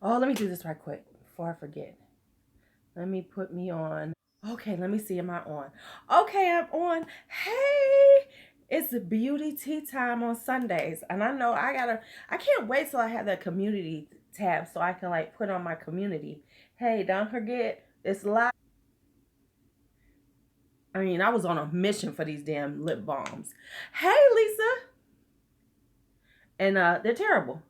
Oh, let me do this right quick before I forget. Let me put me on. Okay, let me see. Am I on? Okay, I'm on. Hey, it's beauty tea time on Sundays. And I know I can't wait till I have that community tab so I can like put on my community. Hey, don't forget, it's live. I mean, I was on a mission for these damn lip balms. Hey, Lisa. And they're terrible.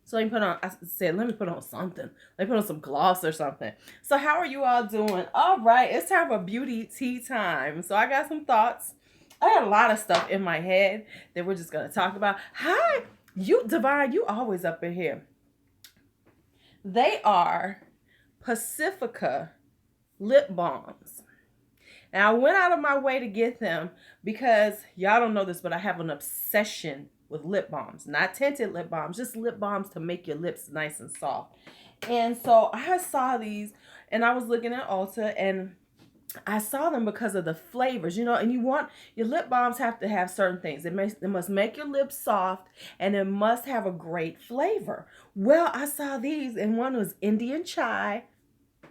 So let me put on, I said, let me put on something. Let me put on some gloss or something. So how are you all doing? All right, it's time for beauty tea time. So I got some thoughts. I got a lot of stuff in my head that we're just going to talk about. Hi, you, Divine, you always up in here. They are Pacifica lip balms. And I went out of my way to get them because y'all don't know this, but I have an obsession with lip balms. Not tinted lip balms, just lip balms to make your lips nice and soft. And so I saw these and I was looking at Ulta and I saw them because of the flavors, and you want your lip balms have to have certain things. It must make your lips soft and it must have a great flavor. Well, I saw these and one was Indian chai.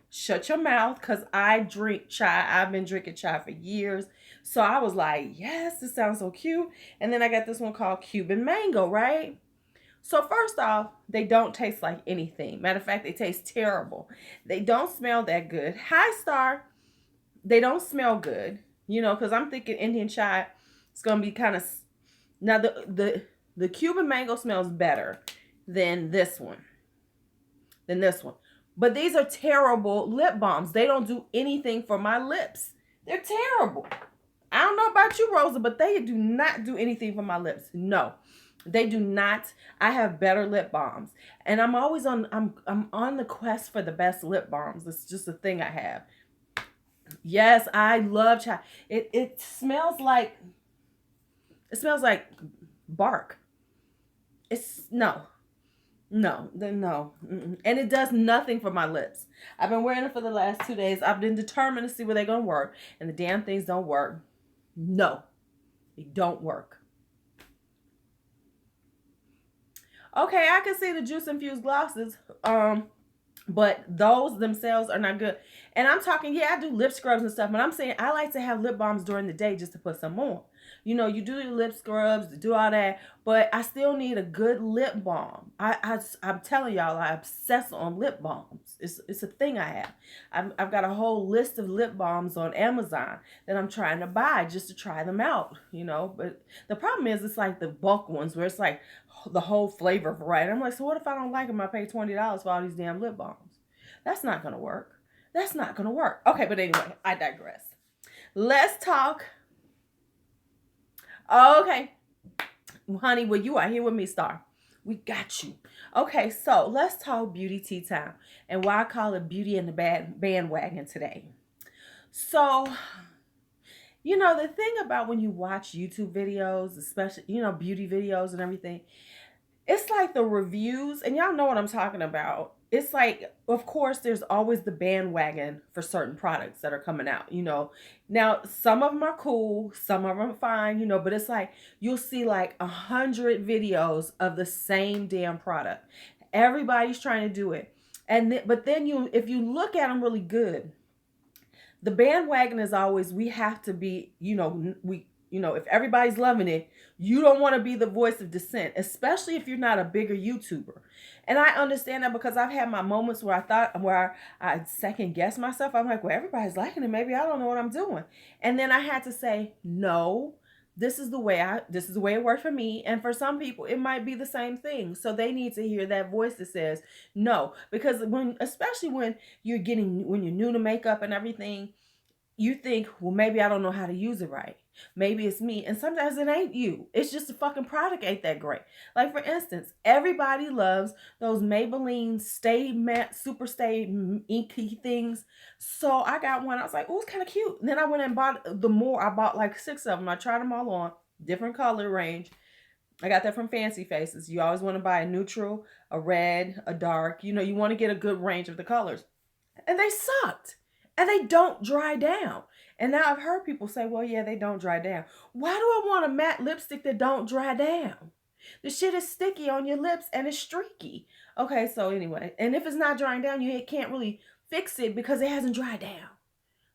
Shut your mouth, because I drink chai. I've been drinking chai for years. So I was like, yes, this sounds so cute. And then I got this one called Cuban Mango, right? So first off, they don't taste like anything. Matter of fact, they taste terrible. They don't smell that good. Hi, Star. They don't smell good, because I'm thinking Indian chai, it's going to be kind of... Now, the Cuban Mango smells better than this one. But these are terrible lip balms. They don't do anything for my lips. They're terrible. I don't know about you, Rosa, but they do not do anything for my lips. No, they do not. I have better lip balms. And I'm always I'm on the quest for the best lip balms. It's just a thing I have. Yes, I love chai. It smells like bark. It's no. No, no. And it does nothing for my lips. I've been wearing it for the last 2 days. I've been determined to see where they're going to work. And the damn things don't work. No, they don't work. Okay, I can see the juice infused glosses. But those themselves are not good. And I'm talking, yeah, I do lip scrubs and stuff, but I'm saying I like to have lip balms during the day just to put some on. You do your lip scrubs, do all that, but I still need a good lip balm. I'm telling y'all, I obsess on lip balms. It's a thing I have. I've got a whole list of lip balms on Amazon that I'm trying to buy just to try them out, But the problem is it's like the bulk ones where it's like the whole flavor variety. I'm like, so what if I don't like them? I pay $20 for all these damn lip balms. That's not going to work. That's not going to work. Okay, but anyway, I digress. Let's talk. Okay. Honey, well, you are here with me, Star. We got you. Okay, so let's talk beauty tea time and why I call it beauty in the bandwagon today. So, the thing about when you watch YouTube videos, especially, beauty videos and everything, it's like the reviews, and y'all know what I'm talking about. It's like, of course, there's always the bandwagon for certain products that are coming out, Now, some of them are cool, some of them are fine, but it's like you'll see like 100 videos of the same damn product. Everybody's trying to do it. But then if you look at them really good, the bandwagon is always, we have to be, if everybody's loving it, you don't want to be the voice of dissent, especially if you're not a bigger YouTuber. And I understand that because I've had my moments where I second guess myself. I'm like, well, everybody's liking it. Maybe I don't know what I'm doing. And then I had to say, no, this is the way it worked for me. And for some people, it might be the same thing. So they need to hear that voice that says no, because especially when you're new to makeup and everything, you think, well, maybe I don't know how to use it right. Maybe it's me. And sometimes it ain't you. It's just the fucking product ain't that great. Like, for instance, everybody loves those Maybelline Stay Matte Super Stay inky things. So I got one. I was like, oh, it's kind of cute. And then I went and bought I bought like 6 of them. I tried them all on. Different color range. I got that from Fancy Faces. You always want to buy a neutral, a red, a dark. You want to get a good range of the colors. And they sucked. And they don't dry down. And now I've heard people say, well, yeah, they don't dry down. Why do I want a matte lipstick that don't dry down? The shit is sticky on your lips and it's streaky. Okay, so anyway, and if it's not drying down, you can't really fix it because it hasn't dried down.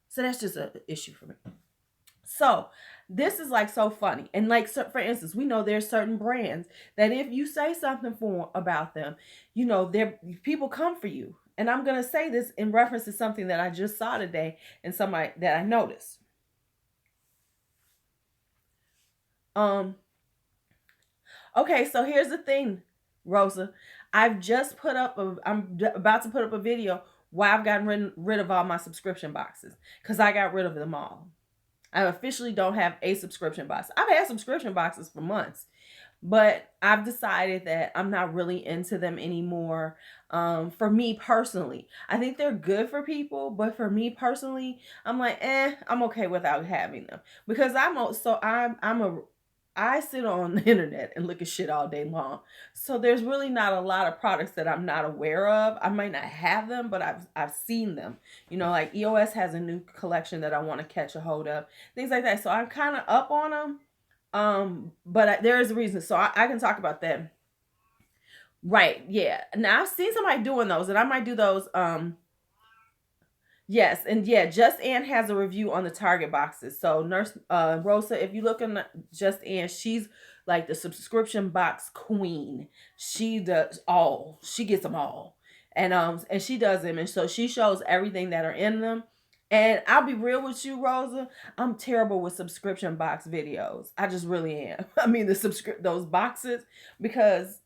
So that's just an issue for me. So this is like so funny. And like, so for instance, we know there's certain brands that if you say something about them, you know, people come for you. And I'm going to say this in reference to something that I just saw today and somebody that I noticed. Okay, so here's the thing, Rosa. I'm about to put up a video why I've gotten rid of all my subscription boxes because I got rid of them all. I officially don't have a subscription box. I've had subscription boxes for months, but I've decided that I'm not really into them anymore. For me personally, I think they're good for people, but for me personally, I'm like, I'm okay without having them because I sit on the internet and look at shit all day long. So there's really not a lot of products that I'm not aware of. I might not have them, but I've seen them. You know, like EOS has a new collection that I want to catch a hold of. Things like that. So I'm kind of up on them. But there is a reason. So I can talk about that. Right. Yeah. Now I've seen somebody doing those and I might do those. Yes, and yeah, Just Ann has a review on the Target boxes. So Nurse Rosa, if you look on Just Ann, she's like the subscription box queen. She does all. She gets them all. And she does them and so she shows everything that are in them. And I'll be real with you, Rosa. I'm terrible with subscription box videos. I just really am. I mean those boxes because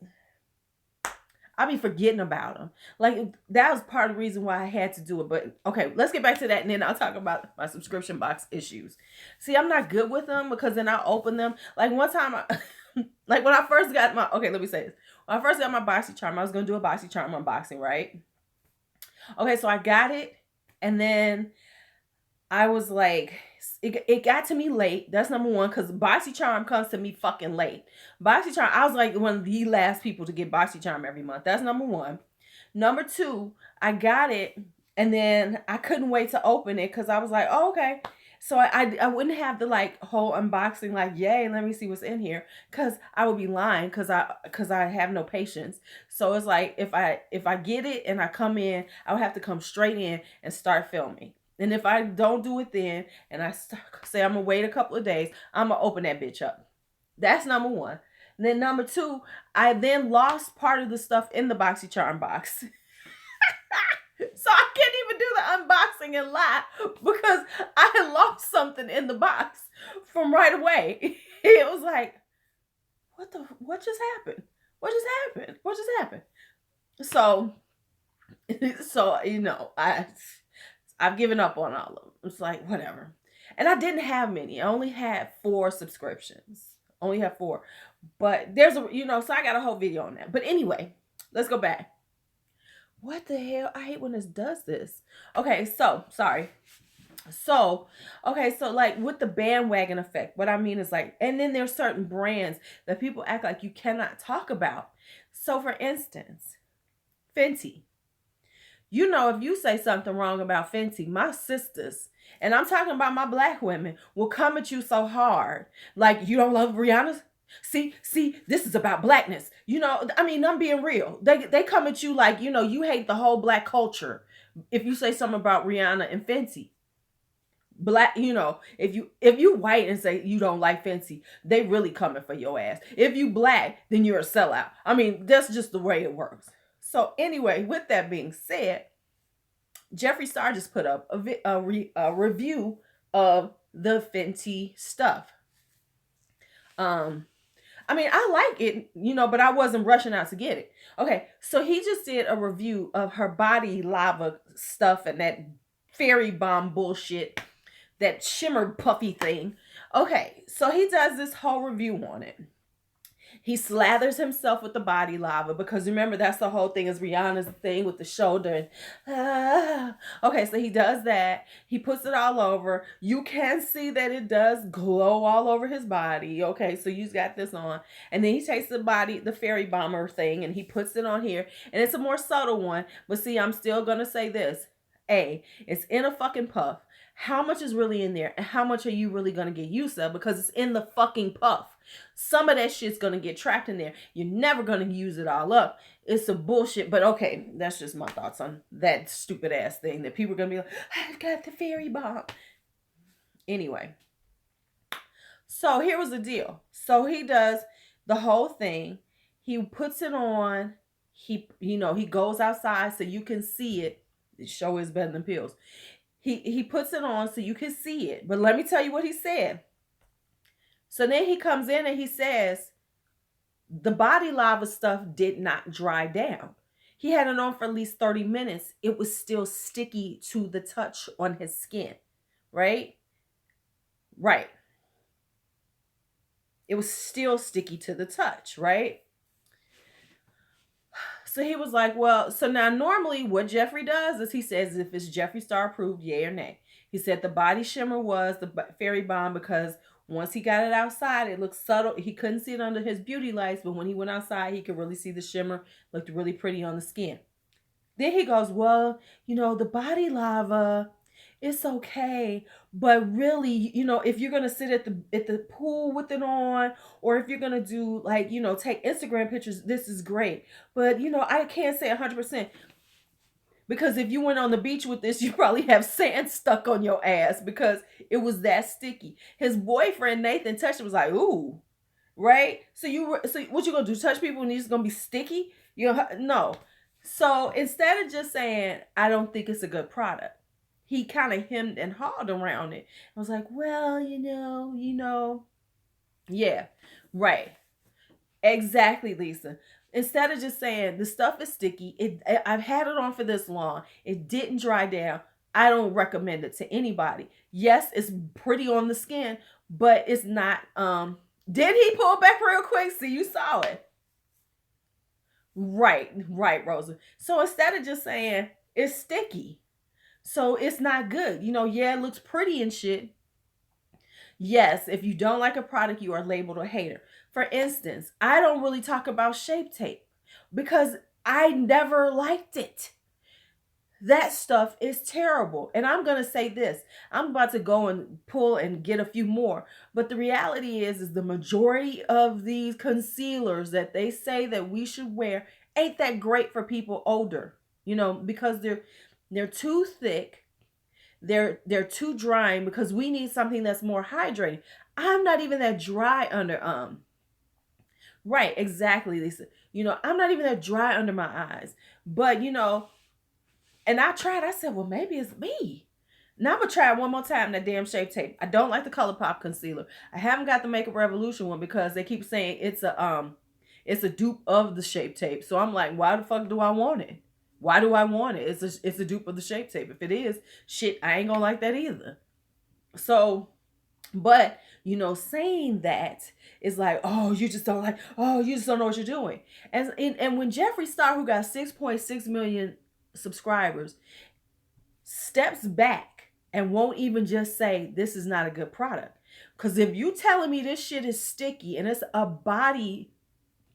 I be forgetting about them. Like that was part of the reason why I had to do it. But okay, let's get back to that and then I'll talk about my subscription box issues. See, I'm not good with them because then I'll open them. Like one time, like when I first got let me say this. When I first got my BoxyCharm, I was going to do a BoxyCharm unboxing, right? Okay, so I got it and then I was like, it got to me late. That's number one, because BoxyCharm comes to me fucking late. BoxyCharm, I was like one of the last people to get BoxyCharm every month. That's number one. Number two, I got it, and then I couldn't wait to open it because I was like, oh, okay. So I wouldn't have the like whole unboxing like, yay, let me see what's in here, because I would be lying because I have no patience. So it's like if I get it and I come in, I would have to come straight in and start filming. And if I don't do it then, and I say I'm going to wait a couple of days, I'm going to open that bitch up. That's number one. And then number two, I then lost part of the stuff in the BoxyCharm box. So I can't even do the unboxing and lie because I had lost something in the box from right away. It was like, what just happened? What just happened? What just happened? So you know, I've given up on all of them. It's like, whatever. And I didn't have many. I only had 4 subscriptions. Only have 4. But there's so I got a whole video on that. But anyway, let's go back. What the hell? I hate when this does this. Okay, so, sorry. So, okay, so like with the bandwagon effect, what I mean is like, and then there's certain brands that people act like you cannot talk about. So for instance, Fenty. You know, if you say something wrong about Fenty, my sisters, and I'm talking about my black women, will come at you so hard. Like, you don't love Rihanna? See, this is about blackness. You know, I mean, I'm being real. They come at you like, you know, you hate the whole black culture if you say something about Rihanna and Fenty. Black, you know, if you white and say you don't like Fenty, they really coming for your ass. If you black, then you're a sellout. I mean, that's just the way it works. So anyway, with that being said, Jeffree Star just put up a review of the Fenty stuff. I mean, I like it, you know, but I wasn't rushing out to get it. Okay, so he just did a review of her body lava stuff and that fairy bomb bullshit, that shimmer puffy thing. Okay, so he does this whole review on it. He slathers himself with the body lava because remember, that's the whole thing is Rihanna's thing with the shoulder. Okay, so he does that. He puts it all over. You can see that it does glow all over his body. Okay, so you got this on. And then he takes the fairy bomber thing, and he puts it on here. And it's a more subtle one. But see, I'm still going to say this. It's in a fucking puff. How much is really in there, and how much are you really gonna get used of? Because it's in the fucking puff. Some of that shit's gonna get trapped in there. You're never gonna use it all up. It's a bullshit. But okay, that's just my thoughts on that stupid ass thing that people are gonna be like, I've got the fairy bomb. Anyway, so here was the deal. So he does the whole thing. He puts it on. He goes outside so you can see it. The show is better than pills. He puts it on so you can see it. But let me tell you what he said. So then he comes in and he says, the body lava stuff did not dry down. He had it on for at least 30 minutes. It was still sticky to the touch on his skin. Right? Right. It was still sticky to the touch, right? So he was like, well, so now normally what Jeffree does is he says if it's Jeffree Star approved, yay or nay. He said the body shimmer was the fairy bomb because once he got it outside, it looked subtle. He couldn't see it under his beauty lights, but when he went outside, he could really see the shimmer. Looked really pretty on the skin. Then he goes, well, the body lava, it's okay, but really, if you're gonna sit at the pool with it on, or if you're gonna do like, take Instagram pictures, this is great. But I can't say 100%, because if you went on the beach with this, you probably have sand stuck on your ass because it was that sticky. His boyfriend Nathan touched it, was like, ooh, right? So what you gonna do? Touch people and it's gonna be sticky? No. So instead of just saying, I don't think it's a good product, he kind of hemmed and hawed around it. I was like, well, yeah, right. Exactly, Lisa. Instead of just saying the stuff is sticky, I've had it on for this long, it didn't dry down, I don't recommend it to anybody. Yes, it's pretty on the skin, but it's not. Did he pull back real quick? See, you saw it. Right, Rosa. So instead of just saying it's sticky, so it's not good. Yeah, it looks pretty and shit. Yes, if you don't like a product, you are labeled a hater. For instance, I don't really talk about Shape Tape because I never liked it. That stuff is terrible. And I'm going to say this. I'm about to go and pull and get a few more. But the reality is the majority of these concealers that they say that we should wear ain't that great for people older, because they're too thick. They're too drying because we need something that's more hydrating. I'm not even that dry under right, exactly, Lisa. I'm not even that dry under my eyes. But and I tried, I said, well, maybe it's me. Now I'm gonna try it one more time, that damn Shape Tape. I don't like the ColourPop concealer. I haven't got the Makeup Revolution one because they keep saying it's a dupe of the Shape Tape. So I'm like, why the fuck do I want it? Why do I want it? It's a dupe of the Shape Tape. If it is, shit, I ain't gonna like that either. So, but saying that is like, oh, you just don't know what you're doing. And when Jeffree Star, who got 6.6 million subscribers, steps back and won't even just say this is not a good product. Because if you telling me this shit is sticky and it's a body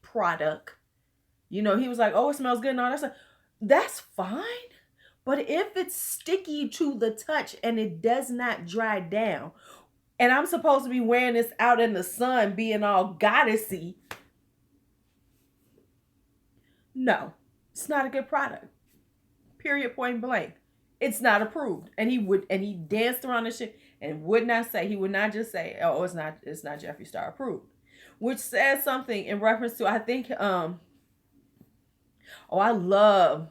product, he was like, oh, it smells good and all that stuff. That's fine. But if it's sticky to the touch and it does not dry down, and I'm supposed to be wearing this out in the sun, being all goddessy, no, it's not a good product. Period, point blank. It's not approved. And he danced around this shit and would not just say, oh, it's not Jeffree Star approved. Which says something in reference to, I think, I love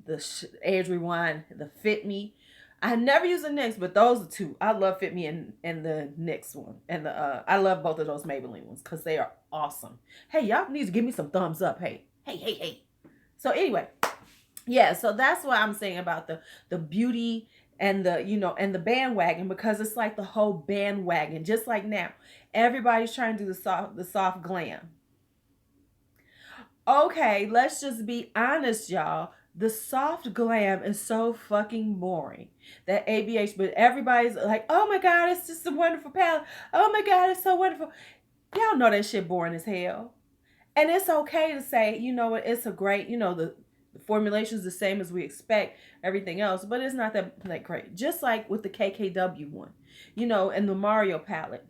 the Age Rewind, the Fit Me. I never use the NYX, but those are two. I love Fit Me and the NYX one. And I love both of those Maybelline ones because they are awesome. Hey, y'all need to give me some thumbs up. Hey. So anyway, yeah, so that's what I'm saying about the beauty and and the bandwagon, because it's like the whole bandwagon. Just like now, everybody's trying to do the soft glam. Okay, let's just be honest, y'all. The soft glam is so fucking boring. That ABH, but everybody's like, oh my God, it's just a wonderful palette. Oh my God, it's so wonderful. Y'all know that shit boring as hell. And it's okay to say, it's a great, The formulation is the same as we expect, everything else, but it's not that great. Just like with the KKW one, and the Mario palette.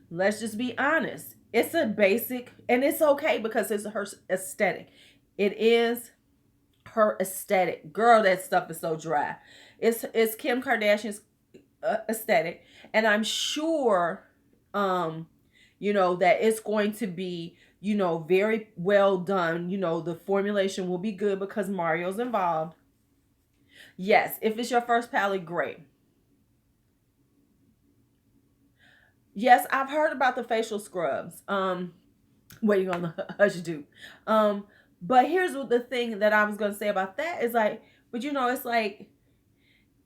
Let's just be honest. It's a basic, and it's okay because it's her aesthetic. It is her aesthetic. Girl, that stuff is so dry. It's Kim Kardashian's aesthetic, and I'm sure, that it's going to be, very well done. The formulation will be good because Mario's involved. Yes, if it's your first palette, great. Yes, I've heard about the facial scrubs. Waiting on the hush do. But here's what the thing that I was gonna say about that is like, but it's like,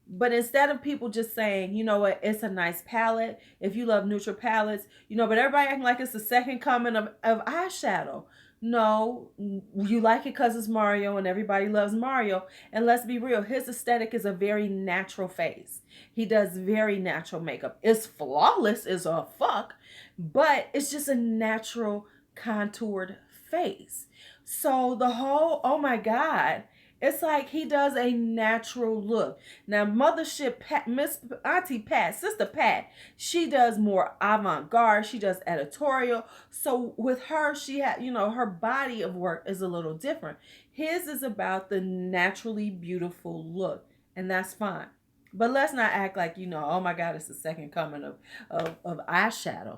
but instead of people just saying, you know what, it's a nice palette. If you love neutral palettes, but everybody acting like it's the second coming of eyeshadow. No, you like it because it's Mario and everybody loves Mario. And let's be real, his aesthetic is a very natural face. He does very natural makeup. It's flawless as a fuck, but it's just a natural contoured face. So the whole, oh my God, it's like he does a natural look. Now, Mothership Pat, Miss Auntie Pat, Sister Pat, she does more avant-garde. She does editorial. So with her, she had, her body of work is a little different. His is about the naturally beautiful look, and that's fine. But let's not act like, oh my God, it's the second coming of eyeshadow,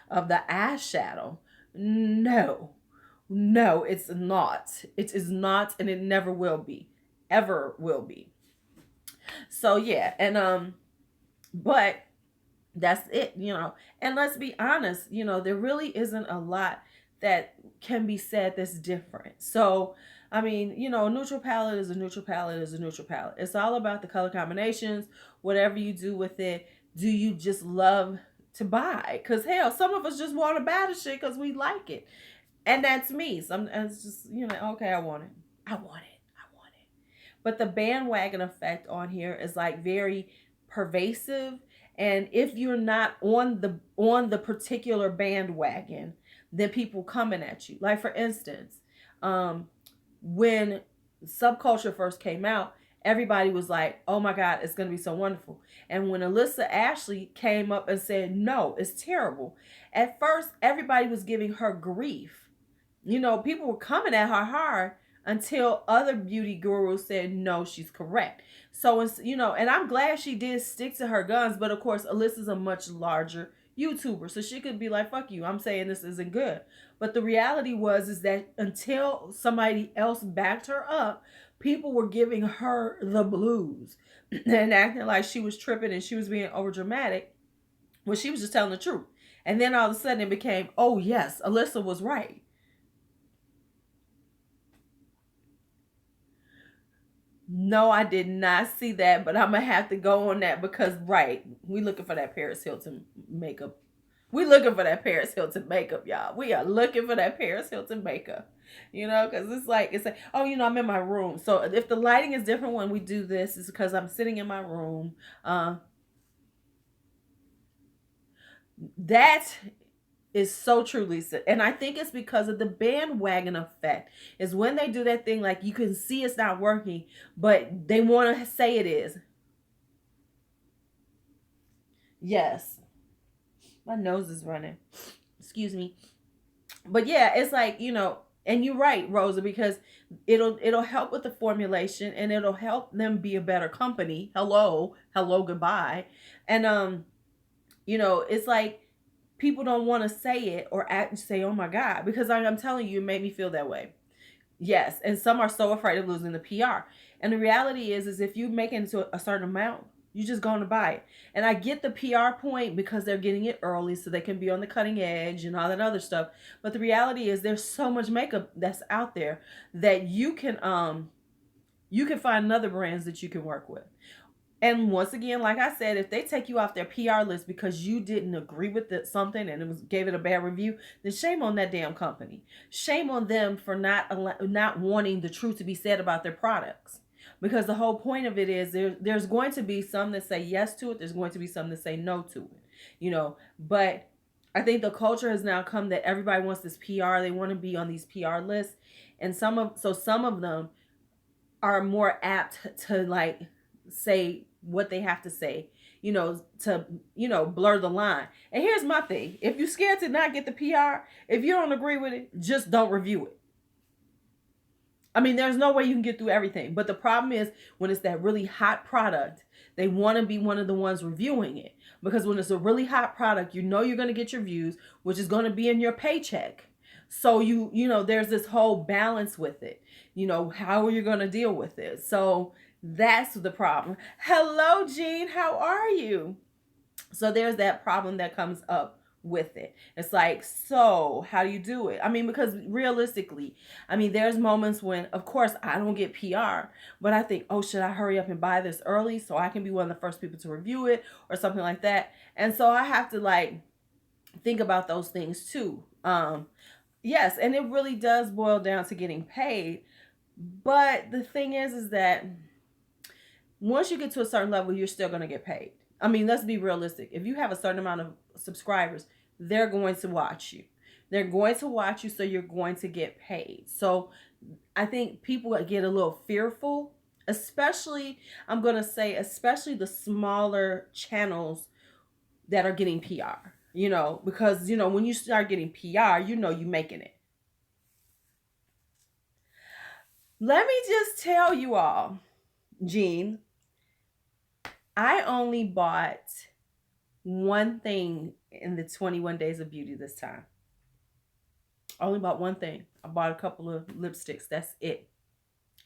of the eyeshadow. No. No, it's not. It is not, and it never will be. Ever will be. So yeah, and but that's it, And let's be honest, there really isn't a lot that can be said that's different. So I mean, a neutral palette is a neutral palette is a neutral palette. It's all about the color combinations, whatever you do with it. Do you just love to buy? Because hell, some of us just want to buy the shit because we like it. And that's me. It's just, okay, I want it. I want it. I want it. But the bandwagon effect on here is like very pervasive. And if you're not on the particular bandwagon, then people coming at you. Like for instance, when Subculture first came out, everybody was like, oh my God, it's going to be so wonderful. And when Alyssa Ashley came up and said, no, it's terrible. At first, everybody was giving her grief. People were coming at her hard until other beauty gurus said, no, she's correct. So, it's, and I'm glad she did stick to her guns. But of course, Alyssa's a much larger YouTuber. So she could be like, fuck you, I'm saying this isn't good. But the reality is that until somebody else backed her up, people were giving her the blues and acting like she was tripping and she was being over dramatic when she was just telling the truth. And then all of a sudden it became, oh yes, Alyssa was right. No, I did not see that, but I'm gonna have to go on that because we looking for that Paris Hilton makeup. We looking for that Paris Hilton makeup, y'all. We are looking for that Paris Hilton makeup. Because it's like, oh, I'm in my room. So if the lighting is different when we do this, it's because I'm sitting in my room. That is so true, Lisa. And I think it's because of the bandwagon effect. Is when they do that thing, like you can see it's not working, but they want to say it is. Yes. My nose is running. Excuse me. But yeah, it's like, and you're right, Rosa, because it'll help with the formulation and it'll help them be a better company. Hello, goodbye. And it's like people don't want to say it or say, oh my God, because I'm telling you, it made me feel that way. Yes. And some are so afraid of losing the PR. And the reality is if you make it to a certain amount, you're just going to buy it. And I get the PR point because they're getting it early so they can be on the cutting edge and all that other stuff. But the reality is there's so much makeup that's out there that you can find other brands that you can work with. And once again, like I said, if they take you off their PR list because you didn't agree with something and gave it a bad review, then shame on that damn company. Shame on them for not wanting the truth to be said about their products. Because the whole point of it is there's going to be some that say yes to it. There's going to be some that say no to it. But I think the culture has now come that everybody wants this PR. They want to be on these PR lists. And some of them are more apt to like say what they have to say, to blur the line. And here's my thing: if you're scared to not get the PR, if you don't agree with it, just don't review it. I mean, there's no way you can get through everything. But the problem is when it's that really hot product, they want to be one of the ones reviewing it. Because when it's a really hot product, you're going to get your views, which is going to be in your paycheck. So there's this whole balance with it. How are you going to deal with it? So that's the problem. Hello, Jean. How are you? So there's that problem that comes up with it. It's like, so how do you do it? I mean, because realistically, I mean, there's moments when, of course, I don't get PR, but I think, oh, should I hurry up and buy this early so I can be one of the first people to review it or something like that? And so I have to like think about those things too. Yes, and it really does boil down to getting paid. But the thing is that once you get to a certain level, you're still going to get paid. I mean, let's be realistic. If you have a certain amount of subscribers, they're going to watch you. They're going to watch you, so you're going to get paid. So I think people get a little fearful, especially, I'm going to say, especially the smaller channels that are getting PR, because, when you start getting PR, you're making it. Let me just tell you all, Jean, I only bought one thing in the 21 days of beauty this time. I only bought one thing. I bought a couple of lipsticks. That's it.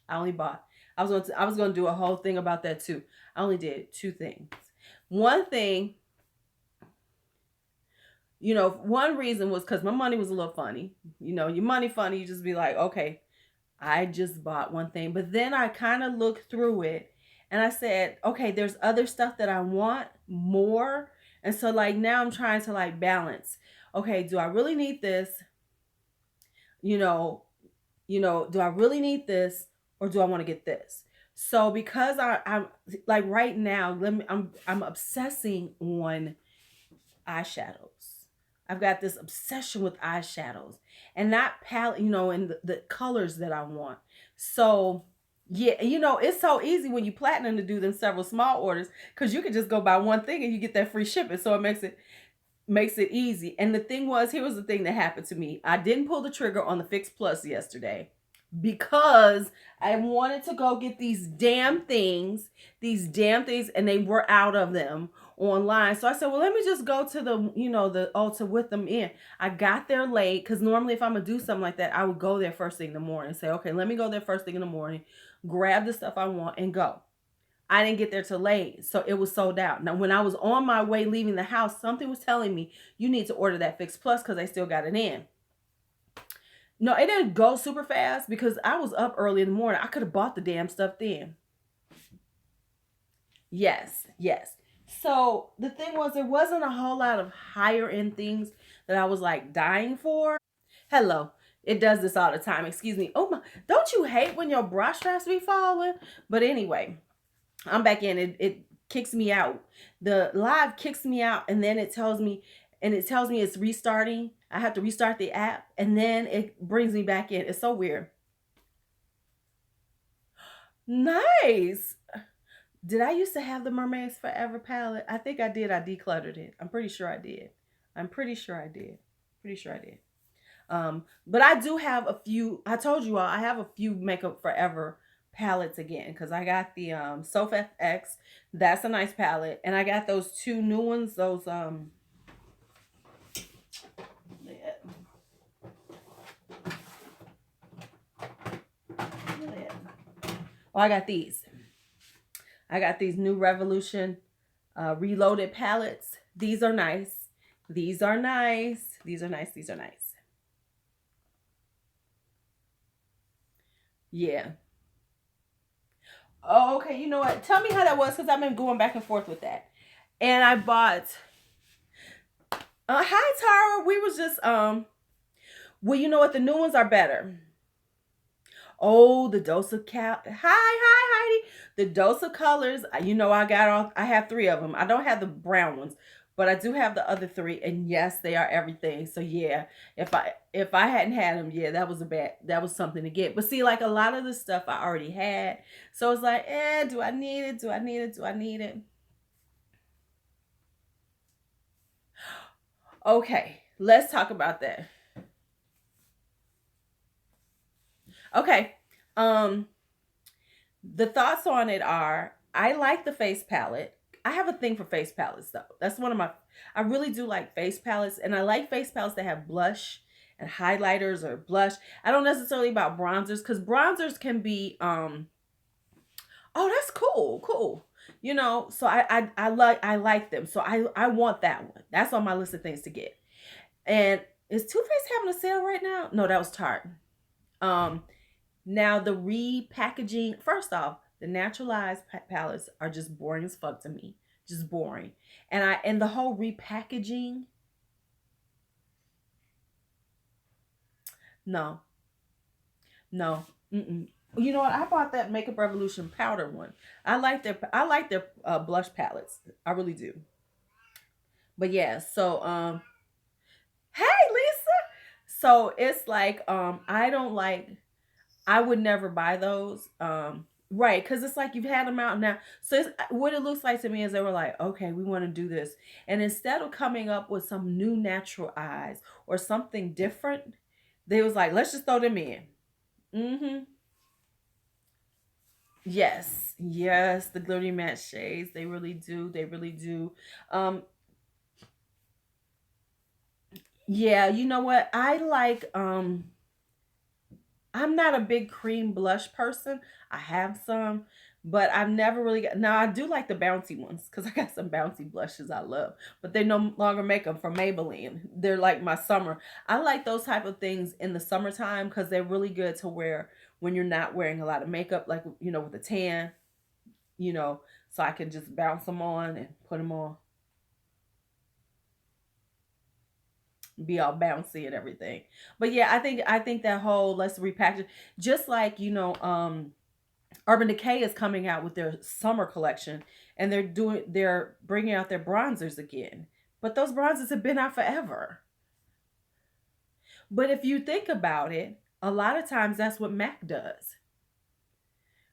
I only bought. I was going to do a whole thing about that too. I only did two things. One thing, one reason was because my money was a little funny. Your money funny, you just be like, okay, I just bought one thing. But then I kind of looked through it and I said, okay, there's other stuff that I want more. And so like now I'm trying to like balance. Okay, do I really need this? Do I really need this or do I want to get this? So because I'm like right now, I'm obsessing on eyeshadows. I've got this obsession with eyeshadows and not palette, and the colors that I want. So yeah, it's so easy when you platinum to do them several small orders because you can just go buy one thing and you get that free shipping. So it makes it easy. And the thing was, here was the thing that happened to me. I didn't pull the trigger on the Fix Plus yesterday because I wanted to go get these damn things, and they were out of them online. So I said, well, let me just go to the Ulta with them in. I got there late because normally if I'm gonna do something like that, I would go there first thing in the morning and say, okay, let me go there first thing in the morning, grab the stuff I want and go. I didn't get there till late, so it was sold out. Now, when I was on my way leaving the house, something was telling me you need to order that Fix Plus because they still got it in. No, it didn't go super fast because I was up early in the morning. I could have bought the damn stuff then. Yes. So the thing was, there wasn't a whole lot of higher end things that I was like dying for. Hello. It does this all the time. Excuse me. Oh my, don't you hate when your bra straps be falling? But anyway, I'm back in. It kicks me out. The live kicks me out and then it tells me it's restarting. I have to restart the app and then it brings me back in. It's so weird. Nice. Did I used to have the Mermaids Forever palette? I think I did. I decluttered it. I'm pretty sure I did. But I do have a few. I told you all I have a few Makeup Forever palettes again because I got the Sofa FX. That's a nice palette, and I got those two new ones. Those I got these. I got these new Revolution Reloaded palettes. These are nice. Yeah. Oh, okay. You know what? Tell me how that was because I've been going back and forth with that. And I bought. Hi Tara. We was just well, you know what? The new ones are better. Oh, the Dose of Hi Heidi. The Dose of Colors. I have 3 of them. I don't have the brown ones, But I do have the other three, and yes, they are everything. So yeah, if I hadn't had them, yeah, that was something to get. But see, like a lot of the stuff I already had, so it's like, do I need it? Do I need it? Do I need it? Okay, let's talk about that. Okay, um, the thoughts on it are, I like the face palette. I have a thing for face palettes though. That's one of my, I really do like face palettes, and I like face palettes that have blush and highlighters or blush. I don't necessarily about bronzers, because bronzers can be oh, that's cool, cool. You know, so I like them. So I want that one. That's on my list of things to get. And is Too Faced having a sale right now? No, that was Tarte. Um, Now the repackaging. First off, the naturalized palettes are just boring as fuck to me. Just boring. And the whole repackaging. No, no. Mm-mm. You know what? I bought that Makeup Revolution powder one. I like their blush palettes. I really do. But yeah, so hey Lisa. So it's like I don't like, I would never buy those. Right, because it's like you've had them out now. So what it looks like to me is they were like, okay, we want to do this, and instead of coming up with some new natural eyes or something different, they was like, let's just throw them in. Mm-hmm. Yes, yes, the glittery matte shades. They really do. They really do. Um, yeah, you know what? I'm not a big cream blush person. I have some, but I've never really got. Now I do like the bouncy ones because I got some bouncy blushes I love, but they no longer make them from Maybelline. They're like my summer. I like those type of things in the summertime because they're really good to wear when you're not wearing a lot of makeup, like with a tan. You know, so I can just bounce them on and put them on, be all bouncy and everything. But yeah, I think that whole let's repackage, just like Urban Decay is coming out with their summer collection, and they're bringing out their bronzers again. But those bronzers have been out forever. But if you think about it, a lot of times that's what MAC does.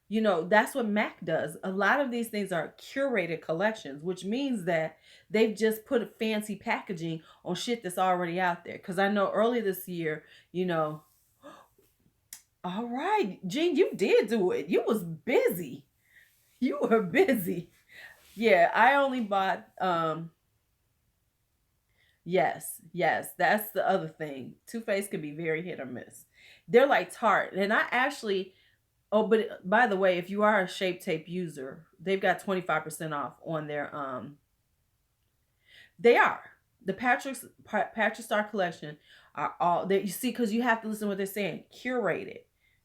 That's what MAC does. A lot of these things are curated collections, which means that they've just put fancy packaging on shit that's already out there. Because I know earlier this year, you know, all right, Jean, you did do it. You was busy. You were busy. Yeah, I only bought yes, yes, that's the other thing. Too Faced can be very hit or miss. They're like Tarte. And I actually, oh, but by the way, if you are a Shape Tape user, they've got 25% off on their they are. The Patrick Star collection are all that you see, because you have to listen to what they're saying. Curated.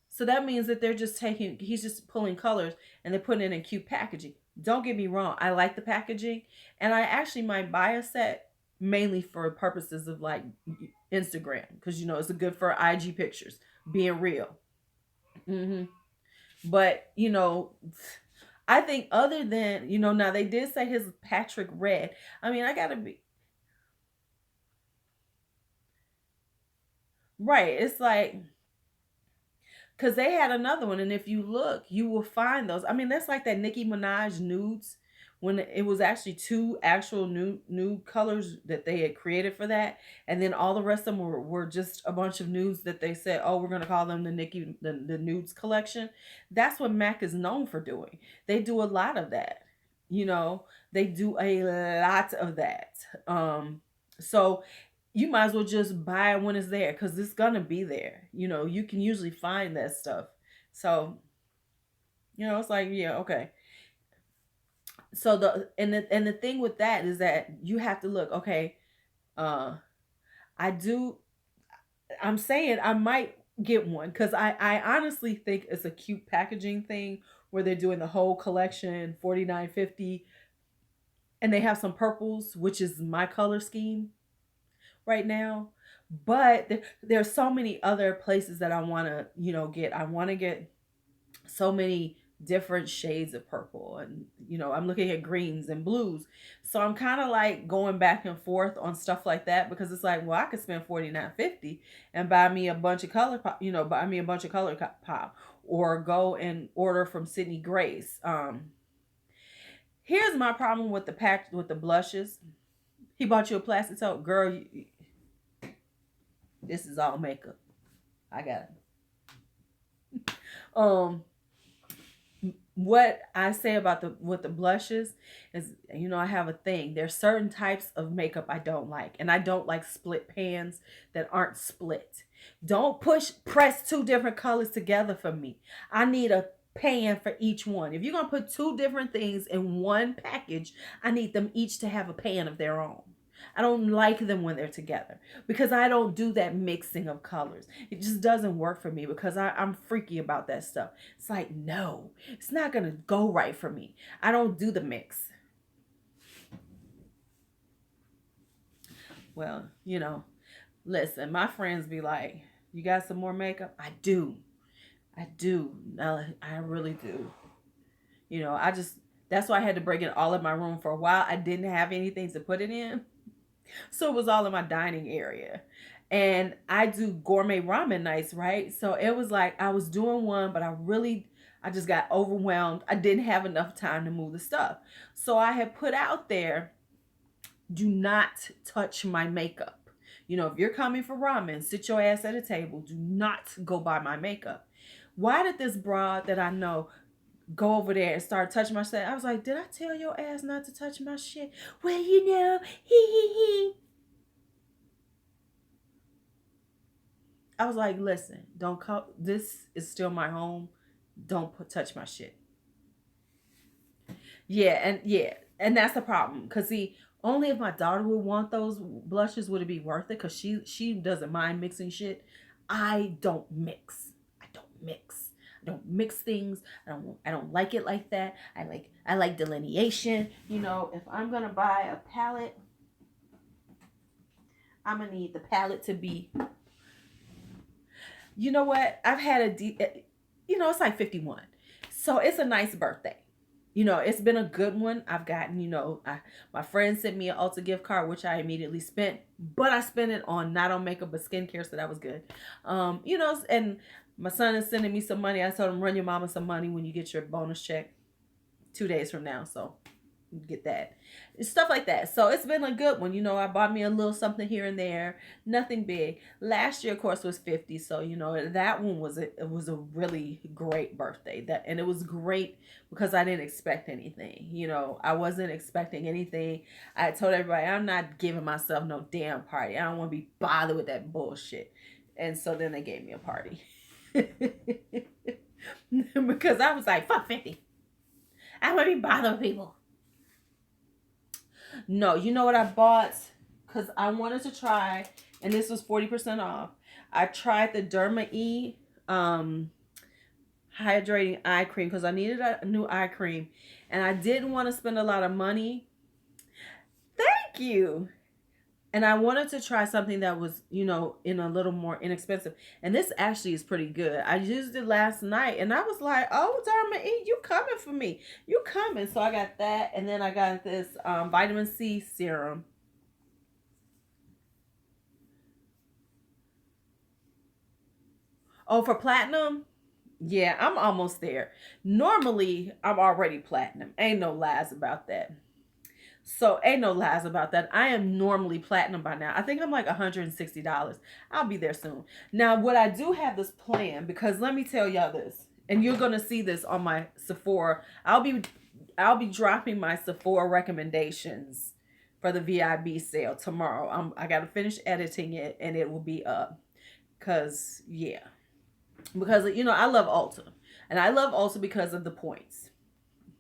So that means that he's just pulling colors and they're putting it in cute packaging. Don't get me wrong, I like the packaging, and I actually might buy a set mainly for purposes of like Instagram, because it's a good for IG pictures, being real. Hmm. But I think other than now they did say his Patrick Red. I mean, I gotta be right. It's like, because they had another one, and if you look, you will find those. I mean, that's like that Nicki Minaj nudes, when it was actually two actual new colors that they had created for that, and then all the rest of them were just a bunch of nudes that they said, oh, we're gonna call them the nudes collection. That's what MAC is known for doing. They do a lot of that. They do a lot of that. So you might as well just buy it when it's there, because it's gonna be there. You can usually find that stuff. So it's like, yeah, okay. So the thing with that is that you have to look, okay. uh I do. I'm saying I might get one, because I honestly think it's a cute packaging thing, where they're doing the whole collection 49.50, and they have some purples, which is my color scheme right now. But there's so many other places that I want to get. I want to get so many different shades of purple, and I'm looking at greens and blues. So I'm kind of like going back and forth on stuff like that, because it's like, well, I could spend 49.50 and buy me a bunch of color pop, buy me a bunch of pop, or go and order from Sydney Grace. Here's my problem with the pack with the blushes. He bought you a plastic tote, girl. This is all makeup. I got it. What I say about the blushes is, I have a thing. There's certain types of makeup I don't like, and I don't like split pans that aren't split. Don't press two different colors together for me. I need a pan for each one. If you're gonna put two different things in one package, I need them each to have a pan of their own. I don't like them when they're together, because I don't do that mixing of colors. It just doesn't work for me, because I'm freaky about that stuff. It's like, no, it's not going to go right for me. I don't do the mix. Well, listen, my friends be like, you got some more makeup? I do. I do. I really do. That's why I had to break in all of my room for a while. I didn't have anything to put it in. So it was all in my dining area. And I do gourmet ramen nights, right? So it was like I was doing one, but I just got overwhelmed. I didn't have enough time to move the stuff. So I had put out there, do not touch my makeup. If you're coming for ramen, sit your ass at a table. Do not go by my makeup. Why did this broad that I know go over there and start touching my shit? I was like, did I tell your ass not to touch my shit? Well, he. I was like, listen, don't come. This is still my home. Don't touch my shit. Yeah, and that's the problem. Cause see, only if my daughter would want those blushes would it be worth it. Cause she doesn't mind mixing shit. I don't mix. I don't mix things. I don't like it like that. I like delineation. If I'm gonna buy a palette, I'm gonna need the palette to be. You know what? I've had it's like 51. So it's a nice birthday. It's been a good one. I've gotten, my friend sent me an Ulta gift card, which I immediately spent, but I spent it on not on makeup, but skincare. So that was good. And my son is sending me some money. I told him, run your mama some money when you get your bonus check 2 days from now. So get that. Stuff like that. So it's been a good one. I bought me a little something here and there. Nothing big. Last year, of course, was 50. So, that one was a really great birthday. And it was great because I didn't expect anything. I wasn't expecting anything. I told everybody, I'm not giving myself no damn party. I don't want to be bothered with that bullshit. And so then they gave me a party. Because I was like, fuck 50. I don't want to be bothered with people. No, you know what I bought? Because I wanted to try, and this was 40% off. I tried the Derma E hydrating eye cream because I needed a new eye cream, and I didn't want to spend a lot of money. Thank you. And I wanted to try something that was, in a little more inexpensive. And this actually is pretty good. I used it last night and I was like, oh, Derma E, you coming for me. You coming. So I got that. And then I got this vitamin C serum. Oh, for platinum? Yeah, I'm almost there. Normally, I'm already platinum. Ain't no lies about that. So ain't no lies about that. I am normally platinum by now. I think I'm like $160. I'll be there soon. Now, what I do have this plan, because let me tell y'all this, and you're gonna see this on my Sephora. I'll be dropping my Sephora recommendations for the VIB sale tomorrow. I gotta finish editing it and it will be up. Because I love Ulta. And I love Ulta because of the points.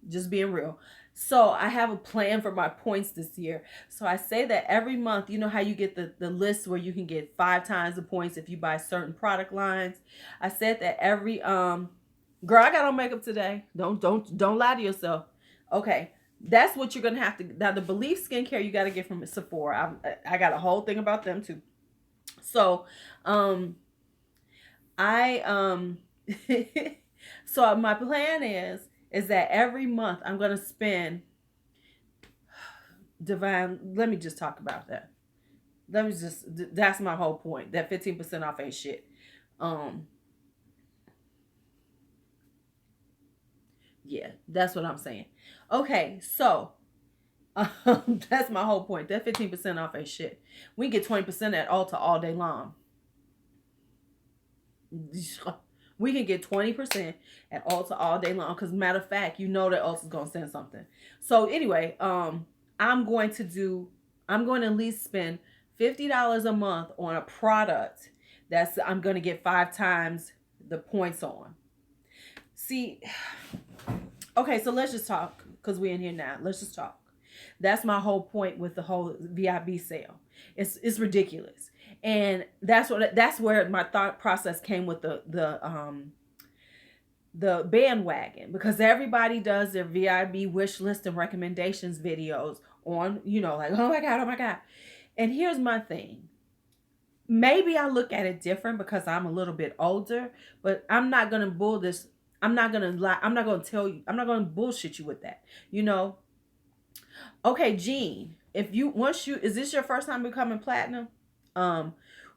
Just being real. So I have a plan for my points this year. So I say that every month, you know how you get the list where you can get 5 times the points if you buy certain product lines. I said that every girl, I got on makeup today. Don't lie to yourself. Okay. That's what you're gonna have to. Now the Belief skincare you got to get from Sephora. I got a whole thing about them too. So I so my plan is is that every month I'm going to spend divine. Let me just talk about that. That's my whole point. That 15% off ain't shit. Um, yeah, that's what I'm saying. Okay, so that's my whole point. That 15% off ain't shit. We get 20% at Ulta all day long. We can get 20% at Ulta all day long. Because matter of fact, you know that Ulta's gonna send something. So anyway, I'm going to at least spend $50 a month on a product that's I'm gonna get 5 times the points on. See, okay, so let's just talk because we're in here now. Let's just talk. That's my whole point with the whole VIB sale. It's ridiculous, and that's where my thought process came with the bandwagon, because everybody does their VIB wish list and recommendations videos on, like, oh my god, oh my god. And here's my thing. Maybe I look at it different because I'm a little bit older, but I'm not gonna bull this. I'm not gonna lie. I'm not gonna tell you. I'm not gonna bullshit you with that. Okay, Jean. If you once you is this your first time becoming platinum? Um,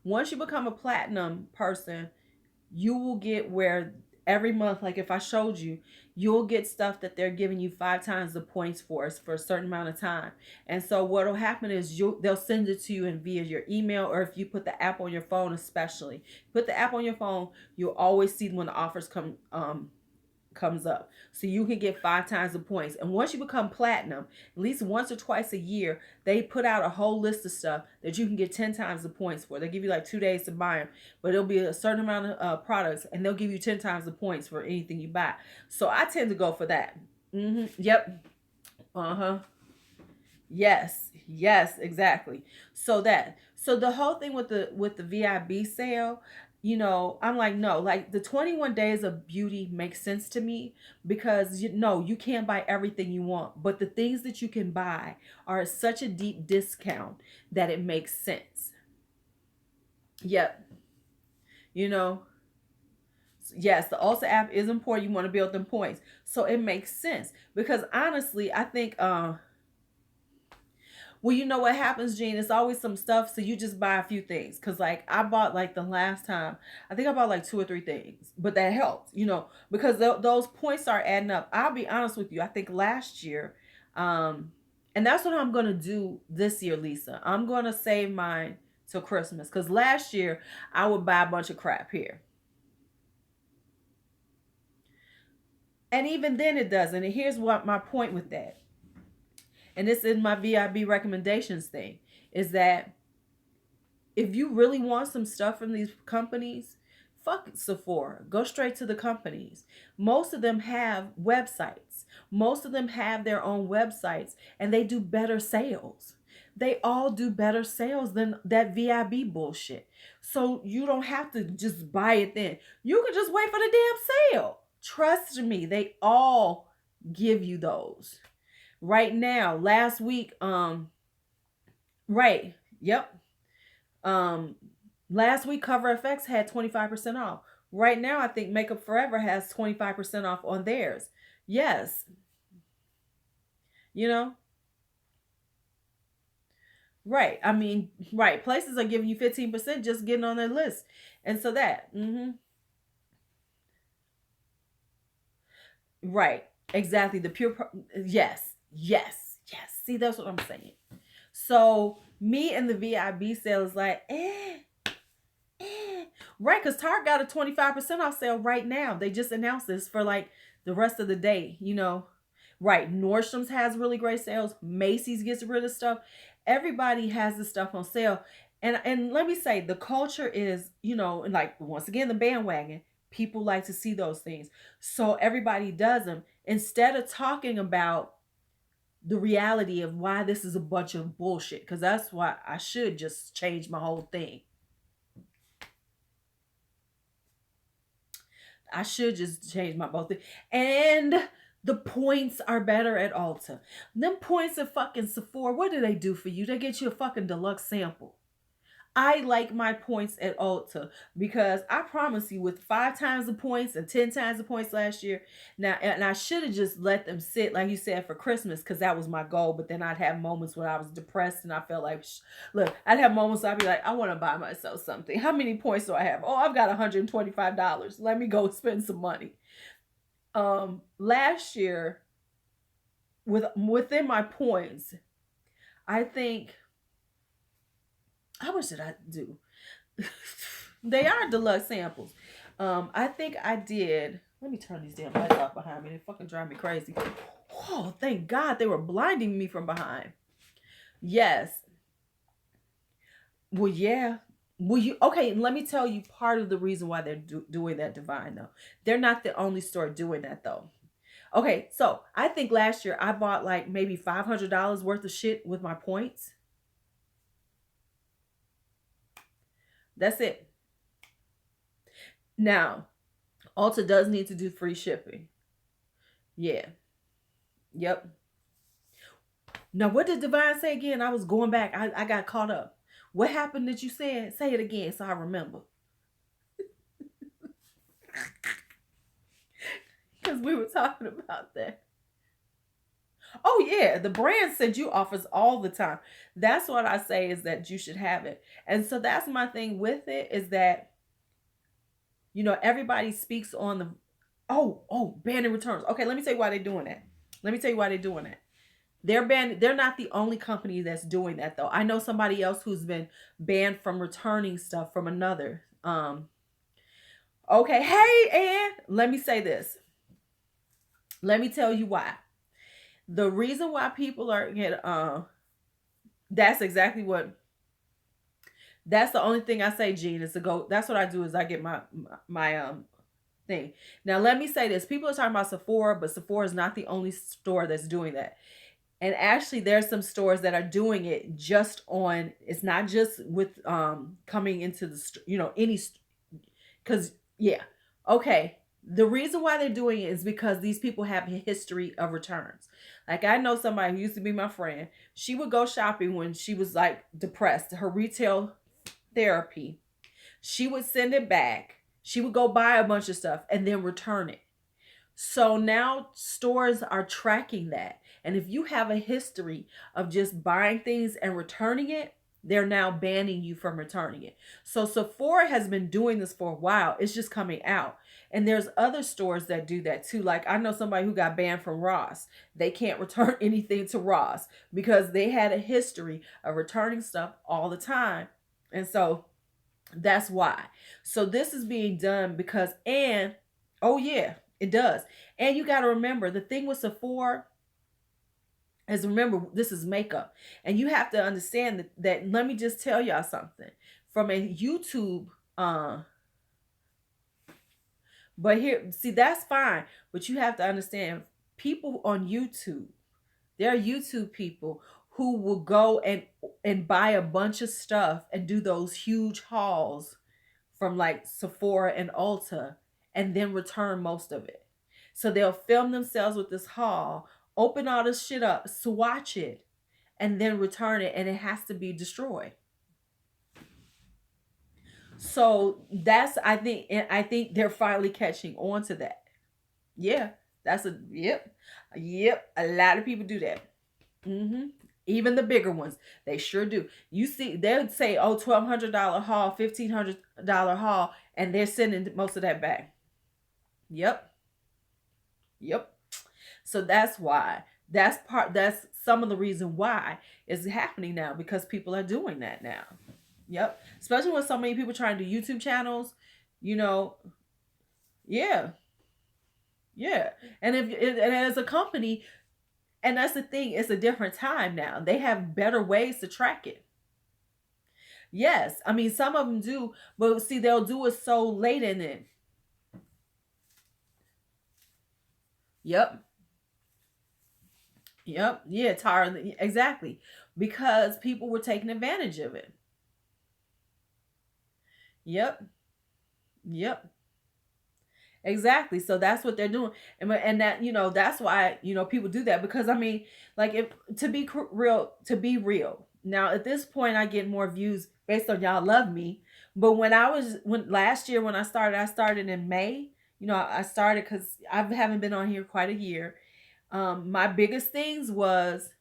Once you become a platinum person, you will get where every month, like if I showed you, you'll get stuff that they're giving you 5 times the points for a certain amount of time. And so what'll happen is they'll send it to you in via your email, or if you put the app on your phone, especially put the app on your phone, you'll always see when the offers comes up. So you can get 5 times the points. And once you become platinum, at least once or twice a year, they put out a whole list of stuff that you can get 10 times the points for. They give you like 2 days to buy them, but it'll be a certain amount of products, and they'll give you 10 times the points for anything you buy. So I tend to go for that. Yep. Uh-huh. Yes, exactly. So the whole thing with the VIB sale, I'm like, no, like the 21 days of beauty makes sense to me, because you can't buy everything you want, but the things that you can buy are at such a deep discount that it makes sense. Yep. You know, yes, the Ulta app is important. You want to build them points. So it makes sense, because honestly, I think well, you know what happens, Gene? It's always some stuff, so you just buy a few things. Cause like I bought, like the last time, I think I bought like 2 or 3 things, but that helped, because those points start adding up. I'll be honest with you. I think last year, and that's what I'm gonna do this year, Lisa. I'm gonna save mine till Christmas, cause last year I would buy a bunch of crap here, and even then it doesn't. And here's what my point with that, and this is my VIB recommendations thing, is that if you really want some stuff from these companies, fuck Sephora. Go straight to the companies. Most of them have websites. Most of them have their own websites, and they do better sales. They all do better sales than that VIB bullshit. So you don't have to just buy it then. You can just wait for the damn sale. Trust me, they all give you those. Right now, last week, right, yep. Um, Last week Cover FX had 25% off. Right now, I think Makeup Forever has 25% off on theirs. Yes, you know, right. I mean, right. Places are giving you 15% just getting on their list, and so right, exactly. Yes. See, that's what I'm saying. So me and the VIB sale is like, right, because Target got a 25% off sale right now. They just announced this for like the rest of the day. Right, Nordstrom's has really great sales. Macy's gets rid of stuff. Everybody has this stuff on sale. And let me say, the culture is, and like once again, the bandwagon. People like to see those things. So everybody does them. Instead of talking about the reality of why this is a bunch of bullshit, because that's why I should just change my whole thing. I should just change my whole thing. And the points are better at Ulta. Them points at fucking Sephora, what do they do for you? They get you a fucking deluxe sample. I like my points at Ulta because I promise you, with 5 times the points and 10 times the points last year, now and I should have just let them sit, like you said, for Christmas because that was my goal. But then I'd have moments when I was depressed and I felt like, look, I'd have moments I'd be like, I want to buy myself something. How many points do I have? Oh, I've got $125. Let me go spend some money. Last year, within my points, I think, how much did I do? They are deluxe samples. I think I did. Let me turn these damn lights off behind me. They fucking drive me crazy. Oh, thank God they were blinding me from behind. Yes. Well, yeah. Well, you okay? Let me tell you part of the reason why they're doing that, Divine. Though they're not the only store doing that, though. Okay, so I think last year I bought like maybe $500 worth of shit with my points. That's it. Now, Ulta does need to do free shipping. Yeah. Yep. Now, what did Divine say again? I was going back. I got caught up. What happened that you said? Say it again so I remember. Because we were talking about that. Oh, yeah. The brand said you offers all the time. That's what I say, is that you should have it. And so that's my thing with it, is that, everybody speaks on the, banning returns. Okay, let me tell you why they're doing that. They're not the only company that's doing that, though. I know somebody else who's been banned from returning stuff from another. Okay, hey, and let me say this. Let me tell you why. The reason why people are that's exactly what. That's the only thing I say, Gene, is to go. That's what I do, is I get my thing. Now, let me say this. People are talking about Sephora, but Sephora is not the only store that's doing that. And actually, there's some stores that are doing it just on. It's not just with coming into the any, because yeah, okay. The reason why they're doing it is because these people have a history of returns. Like, I know somebody who used to be my friend. She would go shopping when she was like depressed. Her retail therapy. She would send it back. She would go buy a bunch of stuff and then return it. So now stores are tracking that. And if you have a history of just buying things and returning it, they're now banning you from returning it. So Sephora has been doing this for a while. It's just coming out. And there's other stores that do that too. Like, I know somebody who got banned from Ross. They can't return anything to Ross because they had a history of returning stuff all the time. And so that's why. So this is being done because, oh yeah, it does. And you got to remember, the thing with Sephora is, remember, this is makeup. And you have to understand that let me just tell y'all something. From a YouTube, but here, see, that's fine. But you have to understand, people on YouTube, there are YouTube people who will go and buy a bunch of stuff and do those huge hauls from like Sephora and Ulta and then return most of it. So they'll film themselves with this haul, open all this shit up, swatch it, and then return it, and it has to be destroyed. So that's, I think they're finally catching on to that. Yeah, yep. A lot of people do that. Even the bigger ones, they sure do. You see, they'll say, oh, $1,200 haul, $1,500 haul, and they're sending most of that back. Yep. So that's why. That's some of the reason why it's happening now, because people are doing that now. Yep. Especially with so many people trying to do YouTube channels, yeah. And and as a company, and that's the thing, it's a different time now. They have better ways to track it. Yes. I mean, some of them do, but see, they'll do it so late in it. Yep. Yeah, Tara. Exactly. Because people were taking advantage of it. Yep. Exactly. So that's what they're doing. And that, that's why, people do that, because I mean, like, if to be real, Now at this point I get more views based on y'all love me. But when last year when I started in May. You know, I started because I haven't been on here quite a year. My biggest things was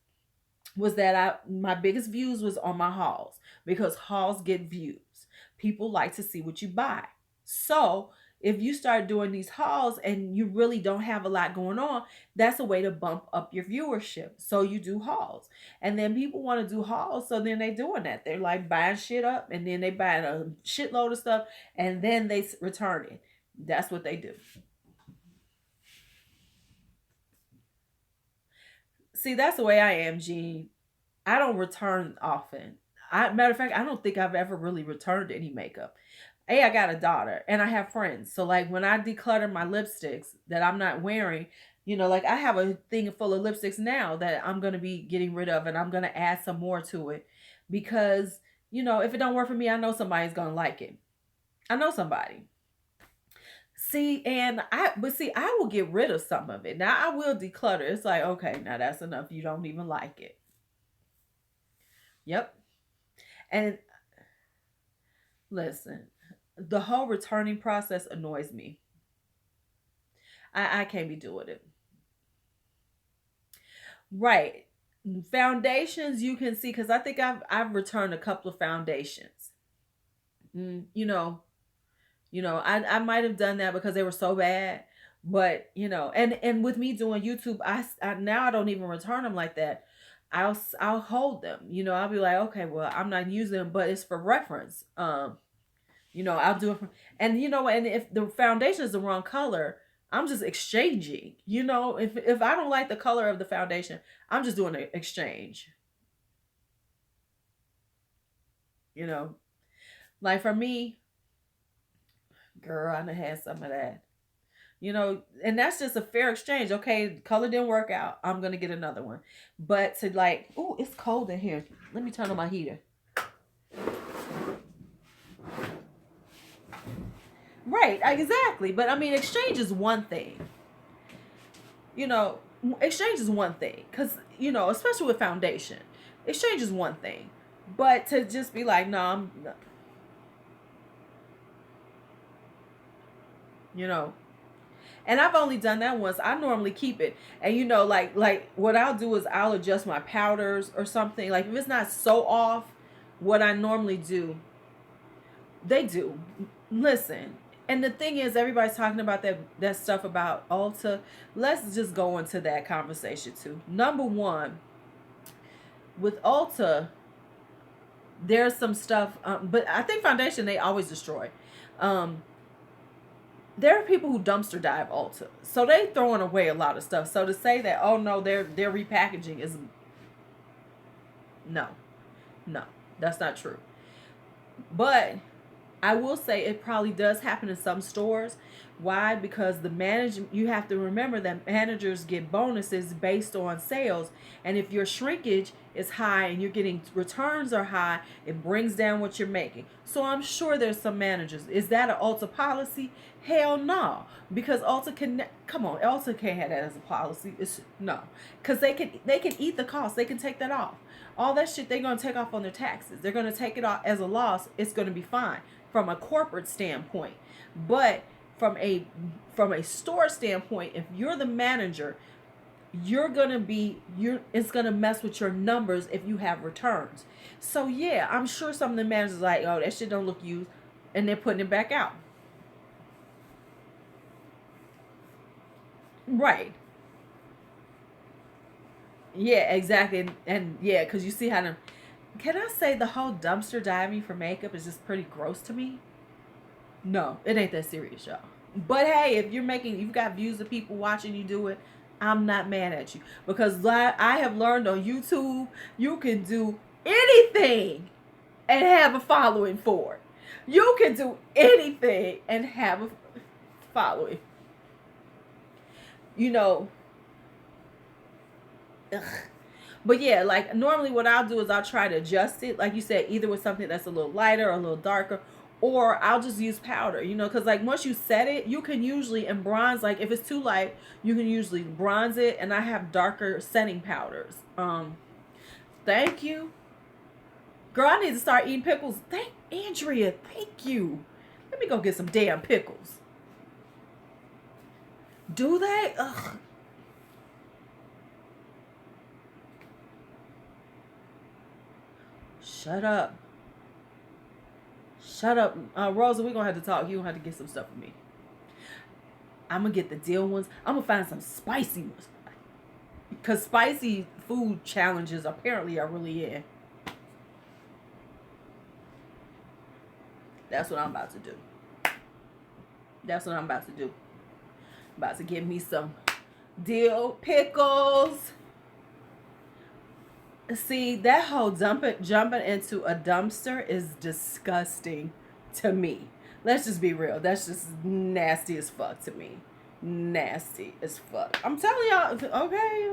that my biggest views was on my hauls, because hauls get views. People like to see what you buy. So if you start doing these hauls and you really don't have a lot going on, that's a way to bump up your viewership. So you do hauls. And then people want to do hauls, so then they doing that. They're like buying shit up, and then they buying a shitload of stuff, and then they return it. That's what they do. See, that's the way I am, Gene. I don't return often. Matter of fact, I don't think I've ever really returned any makeup. I got a daughter and I have friends. So like when I declutter my lipsticks that I'm not wearing, like I have a thing full of lipsticks now that I'm gonna be getting rid of, and I'm gonna add some more to it because if it don't work for me, I know somebody's gonna like it. I know somebody. But see, I will get rid of some of it. Now I will declutter. It's like, okay, now that's enough. You don't even like it. Yep. And listen, the whole returning process annoys me. I can't be doing it. Right. Foundations you can see, because I think I've returned a couple of foundations. Mm, I might have done that because they were so bad. But and with me doing YouTube, I now I don't even return them like that. I'll hold them. I'll be like, okay, well, I'm not using them, but it's for reference. I'll do it for, and and if the foundation is the wrong color, I'm just exchanging. If I don't like the color of the foundation, I'm just doing an exchange. You know, like for me, girl, I done had some of that. And that's just a fair exchange. Okay, color didn't work out. I'm gonna get another one. But to like, oh, it's cold in here. Let me turn on my heater. Right, exactly. But I mean, exchange is one thing. You know, exchange is one thing. Because, especially with foundation, exchange is one thing. But to just be like, no, you know, and I've only done that once. I normally keep it. And like what I'll do is I'll adjust my powders or something. Like if it's not so off, what I normally do, they do. Listen. And the thing is, everybody's talking about that stuff about Ulta. Let's just go into that conversation too. Number one, with Ulta, there's some stuff, but I think foundation they always destroy. Um, there are people who dumpster dive Ulta, so they throwing away a lot of stuff. So to say that, oh no, they're repackaging is no, no, that's not true. But I will say it probably does happen in some stores. Why? Because you have to remember that managers get bonuses based on sales. And if your shrinkage is high and you're getting returns are high, it brings down what you're making. So I'm sure there's some managers. Is that an Ulta policy? Hell no. Because Ulta can, come on, Ulta can't have that as a policy. No. Because they can eat the cost. They can take that off. All that shit they're going to take off on their taxes. They're going to take it off as a loss. It's going to be fine from a corporate standpoint. But from a store standpoint, if you're the manager, it's gonna mess with your numbers if you have returns. So yeah, I'm sure some of the managers are like, oh, that shit don't look used, and they're putting it back out. Right. Yeah, exactly. And yeah, because you see how them. Can I say the whole dumpster diving for makeup is just pretty gross to me? No, it ain't that serious, y'all. But hey, if you've got views of people watching you do it, I'm not mad at you. Because I have learned on YouTube, you can do anything and have a following for it. You can do anything and have a following. You know, ugh. But yeah, like normally what I'll do is I'll try to adjust it, like you said, either with something that's a little lighter or a little darker, or I'll just use powder, because like once you set it, you can usually in bronze, like if it's too light, you can usually bronze it, and I have darker setting powders. Thank you. Girl, I need to start eating pickles. Thank Andrea. Thank you. Let me go get some damn pickles. Do they? Ugh. Shut up. Shut up. Rosa, we're going to have to talk. You're going to have to get some stuff for me. I'm going to get the dill ones. I'm going to find some spicy ones. Because spicy food challenges apparently are really in. That's what I'm about to do. That's what I'm about to do. I'm about to get me some dill pickles. See, that whole jumping into a dumpster is disgusting to me. Let's just be real. That's just nasty as fuck to me. Nasty as fuck. I'm telling y'all, okay?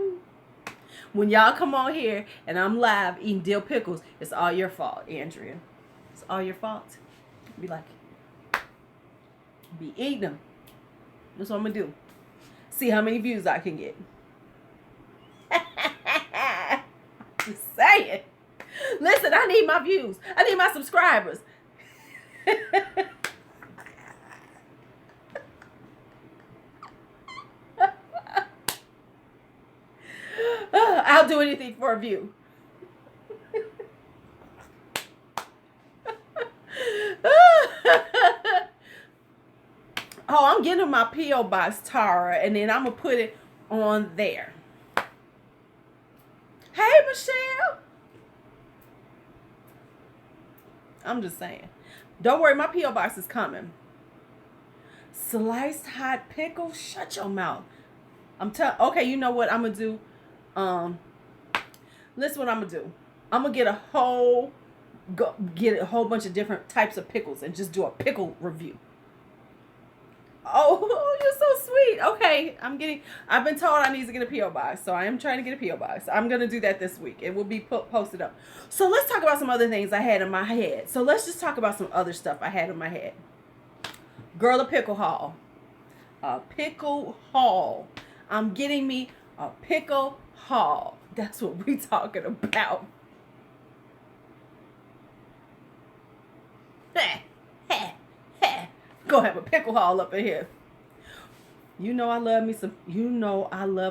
When y'all come on here and I'm live eating dill pickles, it's all your fault, Andrea. It's all your fault. Be like, be eating them. That's what I'm gonna do. See how many views I can get. Just saying. Listen, I need my views. I need my subscribers. I'll do anything for a view. Oh, I'm getting my P.O. box, Tara, and then I'm going to put it on there. Hey, Michelle. I'm just saying. Don't worry, my P.O. box is coming. Sliced hot pickles? Shut your mouth. Okay, you know what I'm going to do? Listen what I'm going to do. I'm going to get a whole bunch of different types of pickles and just do a pickle review. Oh, you're so sweet. Okay, I've been told I need to get a P.O. box, so I am trying to get a P.O. box. I'm going to do that this week. It will be posted up. So let's talk about some other things I had in my head. So let's just talk about some other stuff I had in my head. Girl, a pickle haul. A pickle haul. I'm getting me a pickle haul. That's what we talking about. Go have a pickle haul up in here. You know I love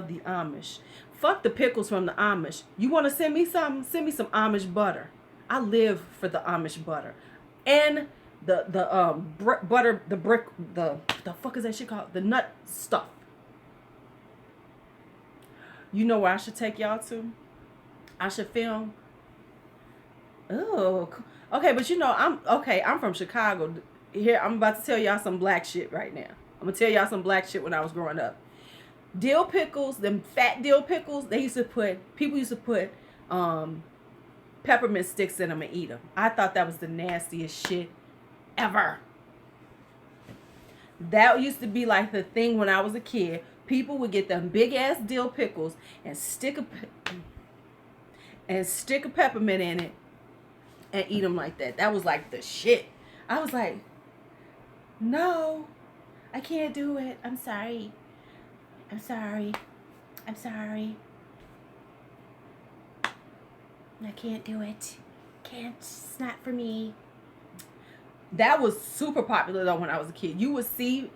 the Amish. Fuck the pickles from the Amish. You want to send me some? Send me some Amish butter. I live for the Amish butter. And the butter, the fuck is that shit called? The nut stuff. You know where I should take y'all to? I should film. Oh, okay, but I'm from Chicago. Here, I'm about to tell y'all some black shit right now. I'm going to tell y'all some black shit when I was growing up. Dill pickles, them fat dill pickles, people used to put peppermint sticks in them and eat them. I thought that was the nastiest shit ever. That used to be like the thing when I was a kid. People would get them big ass dill pickles and stick a peppermint in it and eat them like that. That was like the shit. I was like, no, I can't do it. I'm sorry. I can't do it. It's not for me. That was super popular though when I was a kid. You would see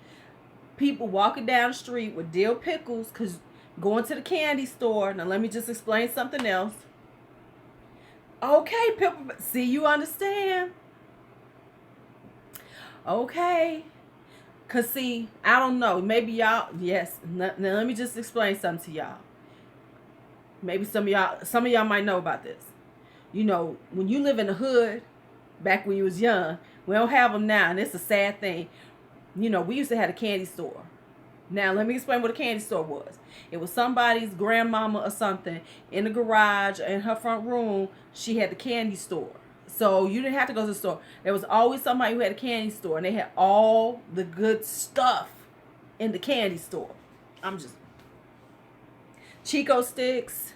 people walking down the street with dill pickles because going to the candy store. Now let me just explain something else. Okay, peppermint. See, you understand. Okay. Because, see, I don't know. Maybe y'all, yes. Now, let me just explain something to y'all. Maybe some of y'all might know about this. You know, when you live in the hood, back when you was young, we don't have them now, and it's a sad thing. You know, we used to have a candy store. Now, let me explain what a candy store was. It was somebody's grandmama or something in the garage, in her front room, she had the candy store. So you didn't have to go to the store. There was always somebody who had a candy store, and they had all the good stuff in the candy store. Chico sticks.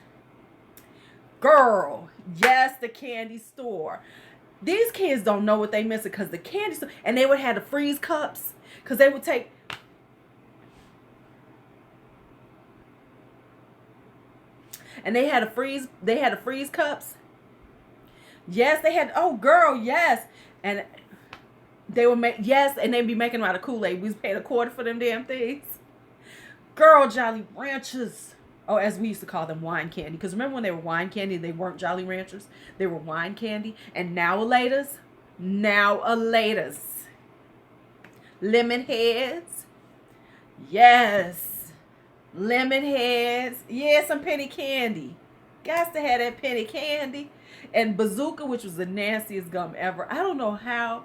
Girl, yes, the candy store. These kids don't know what they missing because the candy store, and they would have the freeze cups because they would take. And they had a freeze cups. Yes, they had. Oh, girl, yes, and they would make yes, and they'd be making them out of Kool-Aid. We was paying a quarter for them damn things. Girl, Jolly Ranchers. Oh, as we used to call them, wine candy. Because remember when they were wine candy, they weren't Jolly Ranchers. They were wine candy. And now-a-laters, lemon heads. Yes, lemon heads. Yeah, some penny candy. Got to have that penny candy. And Bazooka, which was the nastiest gum ever. I don't know how.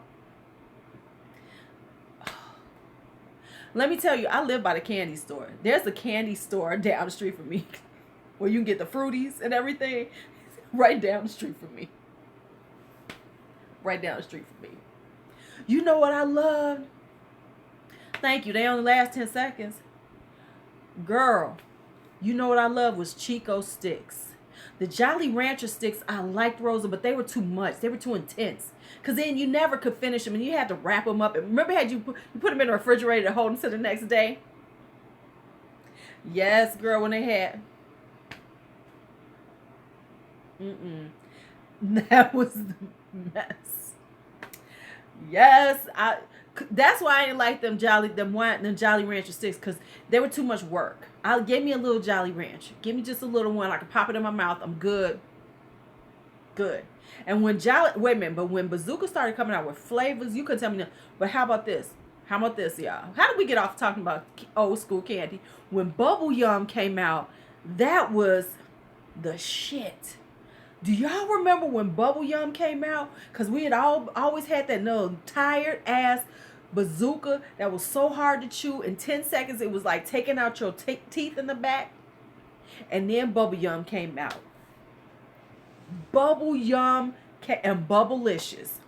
Let me tell you, I live by the candy store. There's a candy store down the street from me where you can get the fruities and everything. Right down the street from me. Right down the street from me. You know what I loved? Thank you. They only last 10 seconds. Girl, you know what I love was Chico sticks. The Jolly Rancher sticks, I liked Rosa, but they were too much. They were too intense. Because then you never could finish them, and you had to wrap them up. And remember, you put them in the refrigerator to hold them to the next day? Yes, girl, when they had. That was the mess. Yes, that's why I didn't like them Jolly Rancher sticks, because they were too much work. Give me a little Jolly Rancher. Give me just a little one. I can pop it in my mouth. I'm good. Good. And when when Bazooka started coming out with flavors, you couldn't tell me nothing. But how about this? How about this, y'all? How did we get off talking about old school candy? When Bubble Yum came out, that was the shit. Do y'all remember when Bubble Yum came out? Because we had always had that little tired ass Bazooka that was so hard to chew. In 10 seconds, it was like taking out your teeth in the back. And then Bubble Yum came out. Bubble Yum and Bubblicious.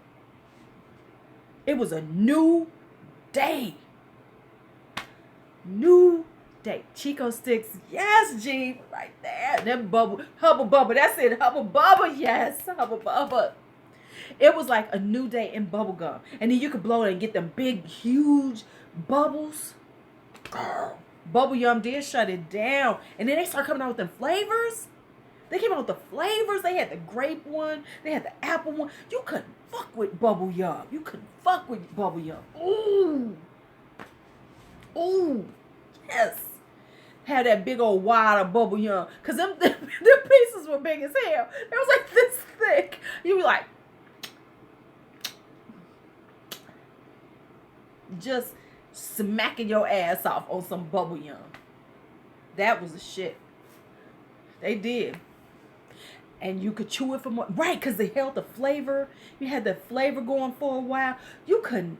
It was a new day. New day. Chico sticks. Yes, G. Right there. Then Hubba Bubba. That's it. Hubba Bubba. Yes. Hubba Bubba. It was like a new day in bubble gum. And then you could blow it and get them big, huge bubbles. Girl. Bubble Yum did shut it down. And then they started coming out with them flavors. They came out with the flavors. They had the grape one. They had the apple one. You couldn't fuck with Bubble Yum. You couldn't fuck with Bubble Yum. Ooh. Ooh. Yes. Had that big old wad of Bubble Yum. Because them pieces were big as hell. It was like this thick. You were like, just smacking your ass off on some Bubble Yum. That was the shit. They did. And you could chew it for more. Right, because they held the flavor. You had the flavor going for a while. You couldn't.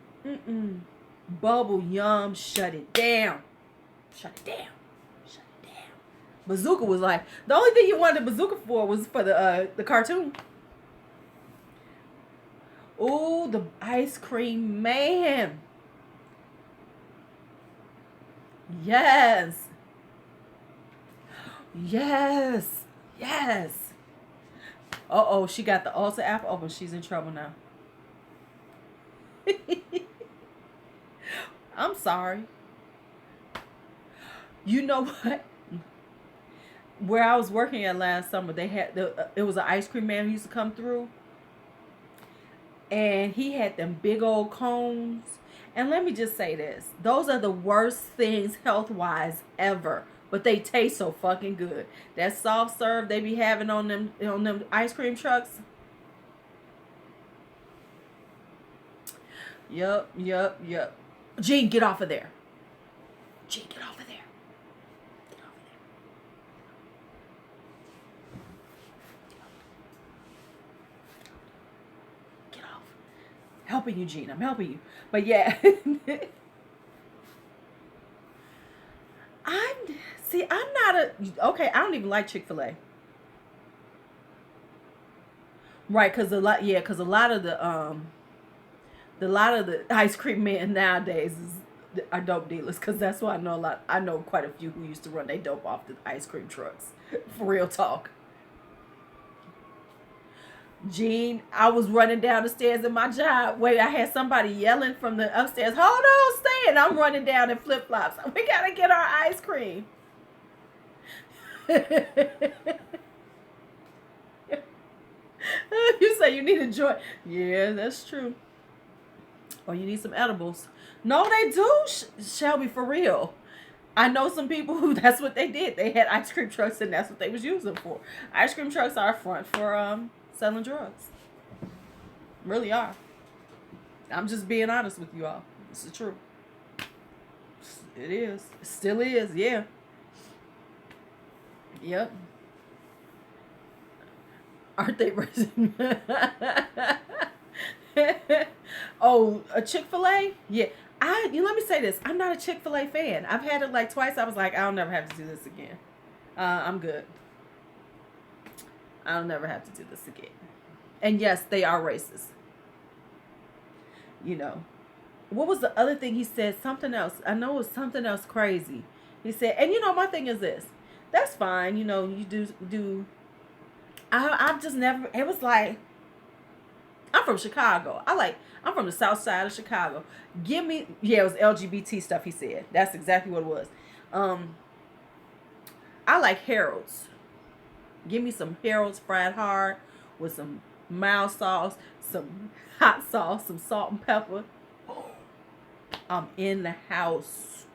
Bubble Yum shut it down. Shut it down. Shut it down. Bazooka was like, the only thing you wanted Bazooka for was for the cartoon. Ooh, the ice cream man. Yes. Yes. Yes. Uh-oh, she got the Ulta app open. She's in trouble now. I'm sorry. You know what? Where I was working at last summer, they had it was an ice cream man who used to come through. And he had them big old cones. And let me just say this. Those are the worst things health-wise ever. But they taste so fucking good. That soft serve they be having on them ice cream trucks. Yup. Gene, get off of there. Gene, get off of there. Get off of there. Get off. Helping you, Gene. I'm helping you. But yeah. I'm not okay, I don't even like Chick-fil-A. Right, because a lot of the ice cream men nowadays are dope dealers, because that's why I know quite a few who used to run their dope off the ice cream trucks. For real talk. Gene, I was running down the stairs in my job. Wait, I had somebody yelling from the upstairs, hold on, stay. And I'm running down in flip-flops. We got to get our ice cream. You say you need a joint. Yeah, that's true. Or you need some edibles. No, they do, Shelby, for real. I know some people who that's what they did. They had ice cream trucks and that's what they was using for. Ice cream trucks are a front for selling drugs. Really are. I'm just being honest with you all. It's the truth. It is. It still is. Yeah. Yep. Aren't they racing? Oh, a Chick-fil-A? Yeah. Let me say this. I'm not a Chick-fil-A fan. I've had it like twice. I was like, I'll never have to do this again. I'm good. I'll never have to do this again. And yes, they are racist. You know. What was the other thing he said? Something else. I know it was something else crazy. He said, and my thing is this. That's fine. You do. I've just never, it was like, I'm from Chicago. I'm from the south side of Chicago. It was LGBT stuff he said. That's exactly what it was. I like Harold's. Give me some Harold's fried hard with some mild sauce, some hot sauce, some salt and pepper. I'm in the house.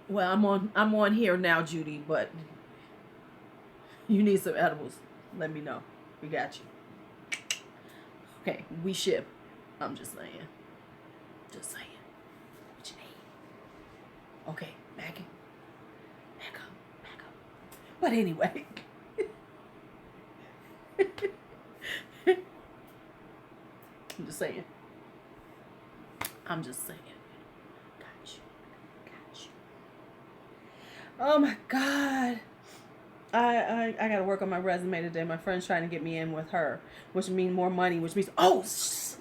Well, I'm on here now, Judy, but you need some edibles. Let me know. We got you. Okay, we ship. I'm just saying. Just saying. What you need? Okay, back up. But anyway. I'm just saying. Got you. Oh my God. I gotta work on my resume today. My friend's trying to get me in with her, which means more money, which means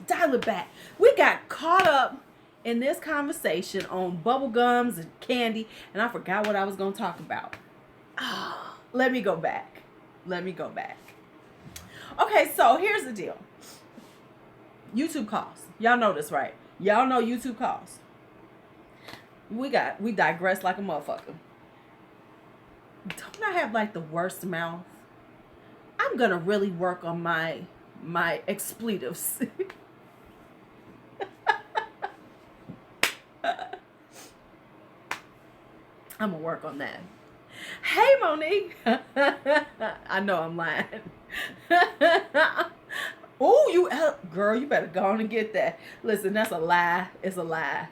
dial it back. We got caught up in this conversation on bubble gums and candy, and I forgot what I was gonna talk about. Let me go back. Okay, so here's the deal. YouTube costs. Y'all know this, right? Y'all know YouTube costs. We digress like a motherfucker. Don't I have like the worst mouth? I'm gonna really work on my expletives. I'm gonna work on that. Hey, Monique. I know I'm lying. Oh, girl, you better go on and get that. Listen, that's a lie. It's a lie.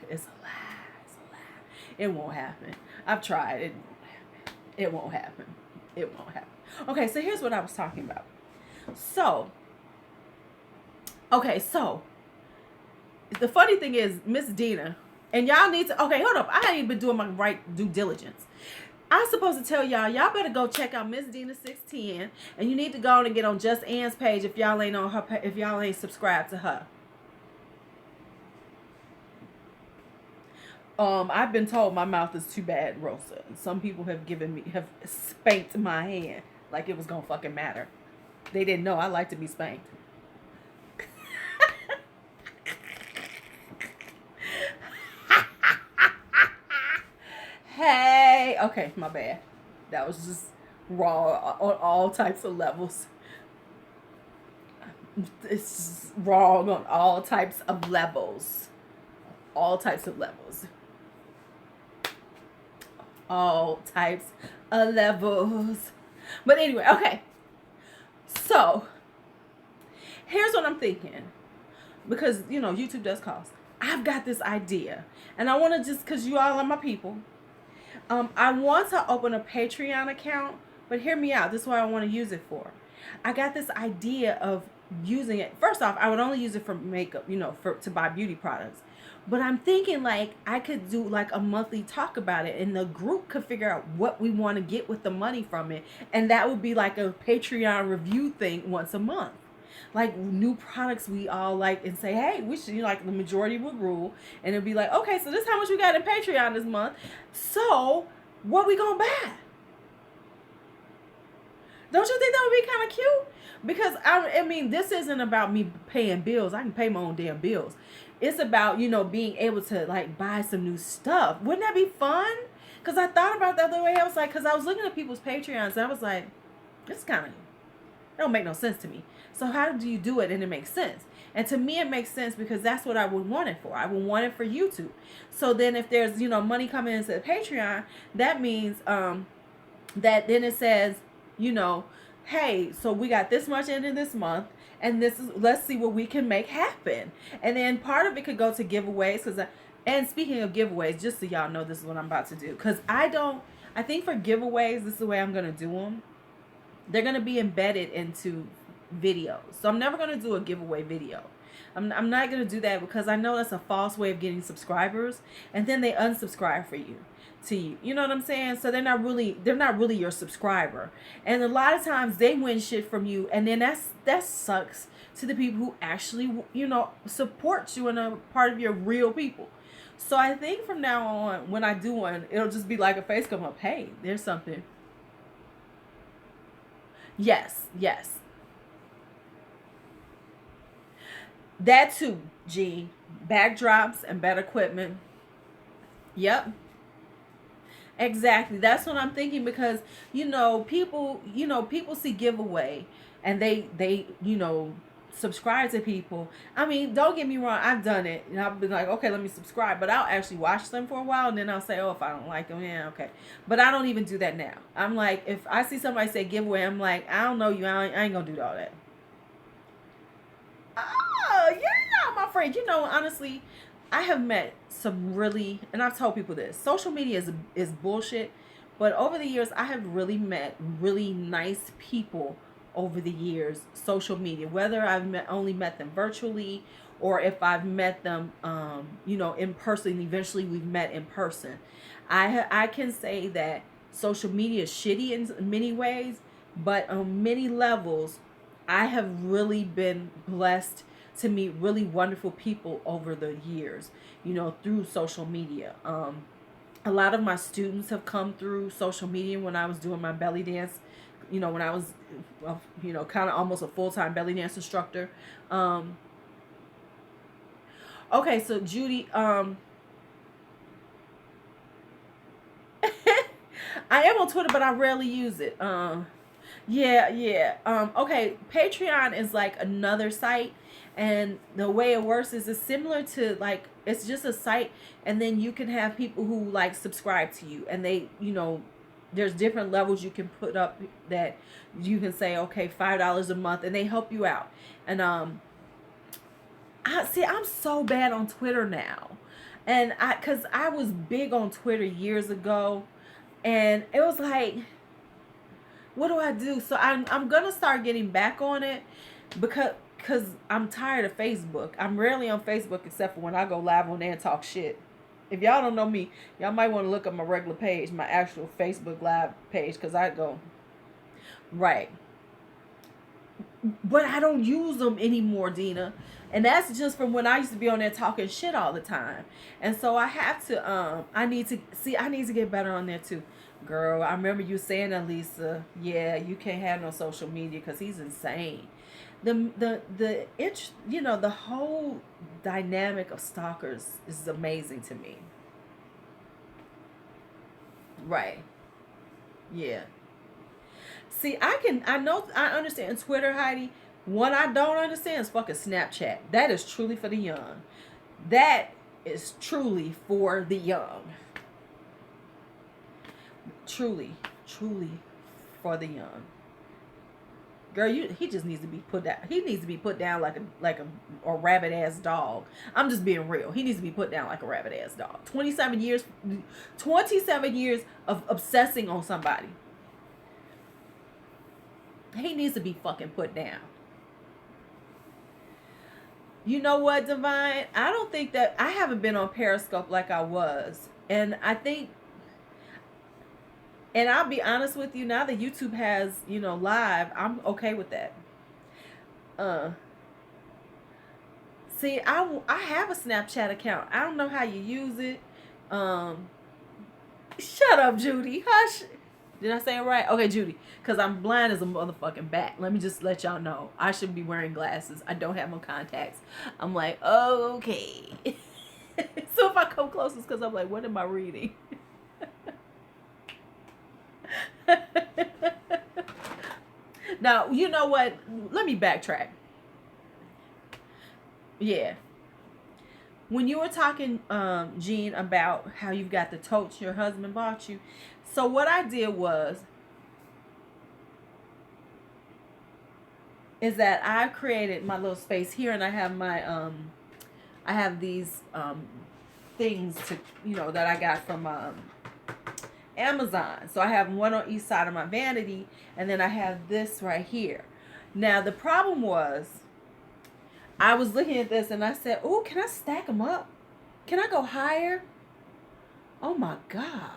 It won't happen. I've tried. It won't happen. Okay, so here's what I was talking about. So the funny thing is, Miss Dina, and y'all need to, okay, hold up. I ain't been doing my right due diligence. I'm supposed to tell y'all better go check out Miss Dina 610, and you need to go on and get on Just Ann's page if y'all ain't on her, if y'all ain't subscribed to her. I've been told my mouth is too bad, Rosa. Some people have spanked my hand like it was gonna fucking matter. They didn't know I like to be spanked. Hey, okay, my bad. That was just raw on all types of levels. It's wrong on all types of levels. All types of levels. But anyway, okay. So, here's what I'm thinking. Because, YouTube does cost. I've got this idea. And I want to just, because you all are my people. I want to open a Patreon account. But hear me out. This is what I want to use it for. I got this idea of using it. First off, I would only use it for makeup, to buy beauty products. But I'm thinking like I could do like a monthly talk about it, and the group could figure out what we want to get with the money from it. And that would be like a Patreon review thing once a month. Like new products we all like, and say, hey, we should, like the majority would rule. And it'd be like, okay, so this is how much we got in Patreon this month. So what we gonna buy? Don't you think that would be kind of cute? Because I mean, this isn't about me paying bills. I can pay my own damn bills. It's about, being able to like buy some new stuff. Wouldn't that be fun? Because I thought about the other way. I was like, because I was looking at people's Patreons, and I was like, this kind of, it don't make no sense to me. So how do you do it and it makes sense? And to me, it makes sense because that's what I would want it for. I would want it for YouTube. So then if there's, money coming into the Patreon, that means that then it says, hey, so we got this much in this month, and let's see what we can make happen. And then part of it could go to giveaways, and speaking of giveaways, just so y'all know, this is what I'm about to do, because I think for giveaways, this is the way I'm going to do them. They're going to be embedded into videos. So I'm never going to do a giveaway video. I'm not going to do that because I know that's a false way of getting subscribers, and then they unsubscribe to you. You know what I'm saying? So they're not really your subscriber. And a lot of times they win shit from you, and then that sucks to the people who actually, support you and are part of your real people. So I think from now on, when I do one, it'll just be like a face come up, hey, there's something. Yes. That too, G. Backdrops and better equipment. Yep. Exactly. That's what I'm thinking, because people see giveaway and they subscribe to people. I mean, don't get me wrong, I've done it and I've been like, okay, let me subscribe, but I'll actually watch them for a while and then I'll say, oh, if I don't like them, yeah, okay. But I don't even do that now. I'm like, if I see somebody say giveaway, I'm like, I don't know you, I ain't gonna do all that. Oh yeah, my friend. Honestly, I have met some really, and I've told people this, social media is bullshit, but over the years I have really met really nice people over the years, social media, whether I've only met them virtually or if I've met them in person. Eventually we've met in person. I can say that social media is shitty in many ways, but on many levels I have really been blessed to meet really wonderful people over the years, through social media. A lot of my students have come through social media when I was doing my belly dance, when I was, kind of almost a full-time belly dance instructor. Okay, so Judy, I am on Twitter, but I rarely use it. Yeah. Okay, Patreon is like another site, and the way it works is it's similar to, like, it's just a site, and then you can have people who like subscribe to you, and they, there's different levels you can put up that you can say, okay, $5 a month, and they help you out. And I'm so bad on Twitter now, and cause I was big on Twitter years ago, and it was like, what do I do? So I'm gonna start getting back on it because I'm tired of Facebook. I'm rarely on Facebook except for when I go live on there and talk shit. If y'all don't know me, y'all might want to look up my regular page, my actual Facebook live page, because I go right. But I don't use them anymore, Dina. And that's just from when I used to be on there talking shit all the time. And so I have to I need to get better on there too. Girl, I remember you saying that, Lisa. Yeah, you can't have no social media because he's insane. The whole dynamic of stalkers is amazing to me. Right. Yeah. See, I understand Twitter, Heidi. What I don't understand is fucking Snapchat. That is truly for the young. That is truly for the young. Truly for the young. Girl, he just needs to be put down. He needs to be put down like a rabbit ass dog. I'm just being real. He needs to be put down like a rabbit ass dog. 27 years of obsessing on somebody. He needs to be fucking put down. You know what, Divine? I don't think that I haven't been on Periscope like I was. And I think, and I'll be honest with you, now that YouTube has, live, I'm okay with that. See, I have a Snapchat account. I don't know how you use it. Shut up, Judy. Hush. Did I say it right? Okay, Judy. Because I'm blind as a motherfucking bat. Let me just let y'all know. I should be wearing glasses. I don't have no contacts. I'm like, okay. So if I come close, it's because I'm like, what am I reading? Now, you know what? Let me backtrack. Yeah. When you were talking, Jean, about how you've got the totes your husband bought you. So what I did was, is that I created my little space here, and I have my I have these things to, that I got from Amazon. So I have one on each side of my vanity, and then I have this right here. Now the problem was, I was looking at this and I said, "Oh, can I stack them up? Can I go higher?" Oh my God.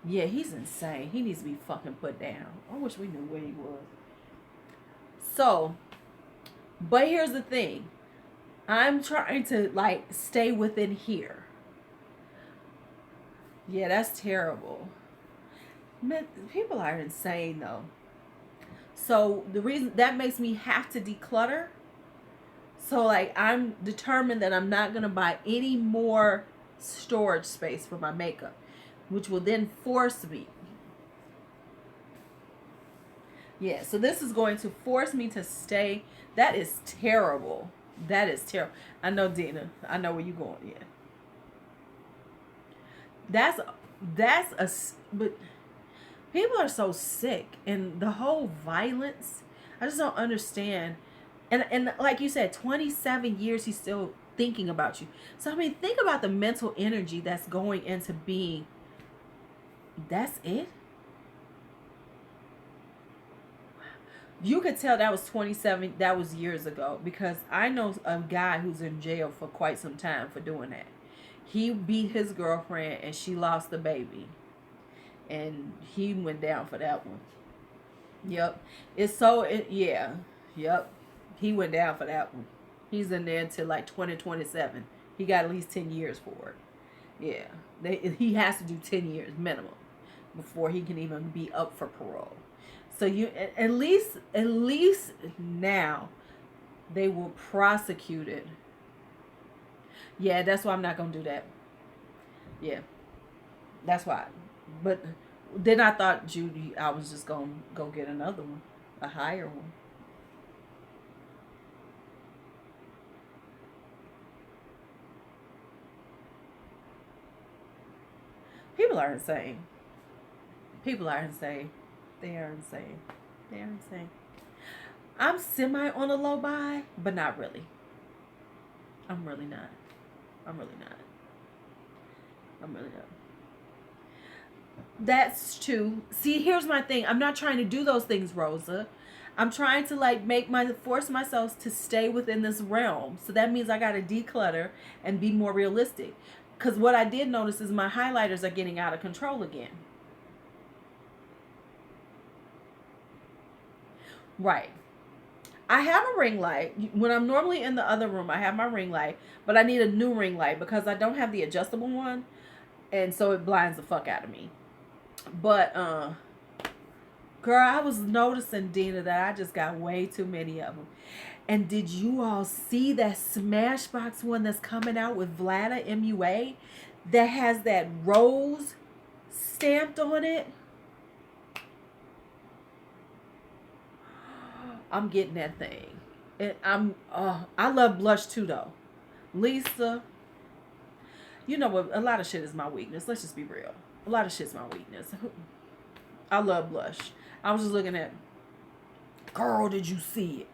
Yeah, he's insane. He needs to be fucking put down. I wish we knew where he was. So, but here's the thing. I'm trying to like stay within here. Yeah, that's terrible. Man, people are insane though. So the reason that makes me have to declutter. So like I'm determined that I'm not gonna buy any more storage space for my makeup, which will then force me. Yeah, so this is going to force me to stay. That is terrible. That is terrible. I know, Dina. I know where you're going. Yeah. That's a, but people are so sick, and the whole violence, I just don't understand. And like you said, 27 years he's still thinking about you. So I mean, think about the mental energy that's going into being. That's it. You could tell that was 27. That was years ago, because I know a guy who's in jail for quite some time for doing that. He beat his girlfriend and she lost the baby, and he went down for that one. Yep. Yeah. Yep. He went down for that one. He's in there until like 2027. He got at least 10 years for it. Yeah. He has to do 10 years minimum before he can even be up for parole. So you at least now they will prosecute it. Yeah, that's why I'm not gonna do that. Yeah, that's why. But then I thought, Judy, I was just gonna go get another one, a higher one. People are insane. People are insane. They are insane. They are insane. I'm semi on a low buy, but not really. I'm really not. I'm really not. I'm really not. That's true. See, here's my thing. I'm not trying to do those things, Rosa. I'm trying to like force myself to stay within this realm. So that means I got to declutter and be more realistic. Because what I did notice is my highlighters are getting out of control again. Right. I have a ring light. When I'm normally in the other room, I have my ring light, but I need a new ring light because I don't have the adjustable one, and so it blinds the fuck out of me. But girl, I was noticing, Dina, that I just got way too many of them. And did you all see that Smashbox one that's coming out with Vlada MUA that has that rose stamped on it? I'm getting that thing. And I love blush too though. Lisa, you know what? A lot of shit is my weakness. Let's just be real. A lot of shit's my weakness. I love blush. I was just looking at, girl, did you see it?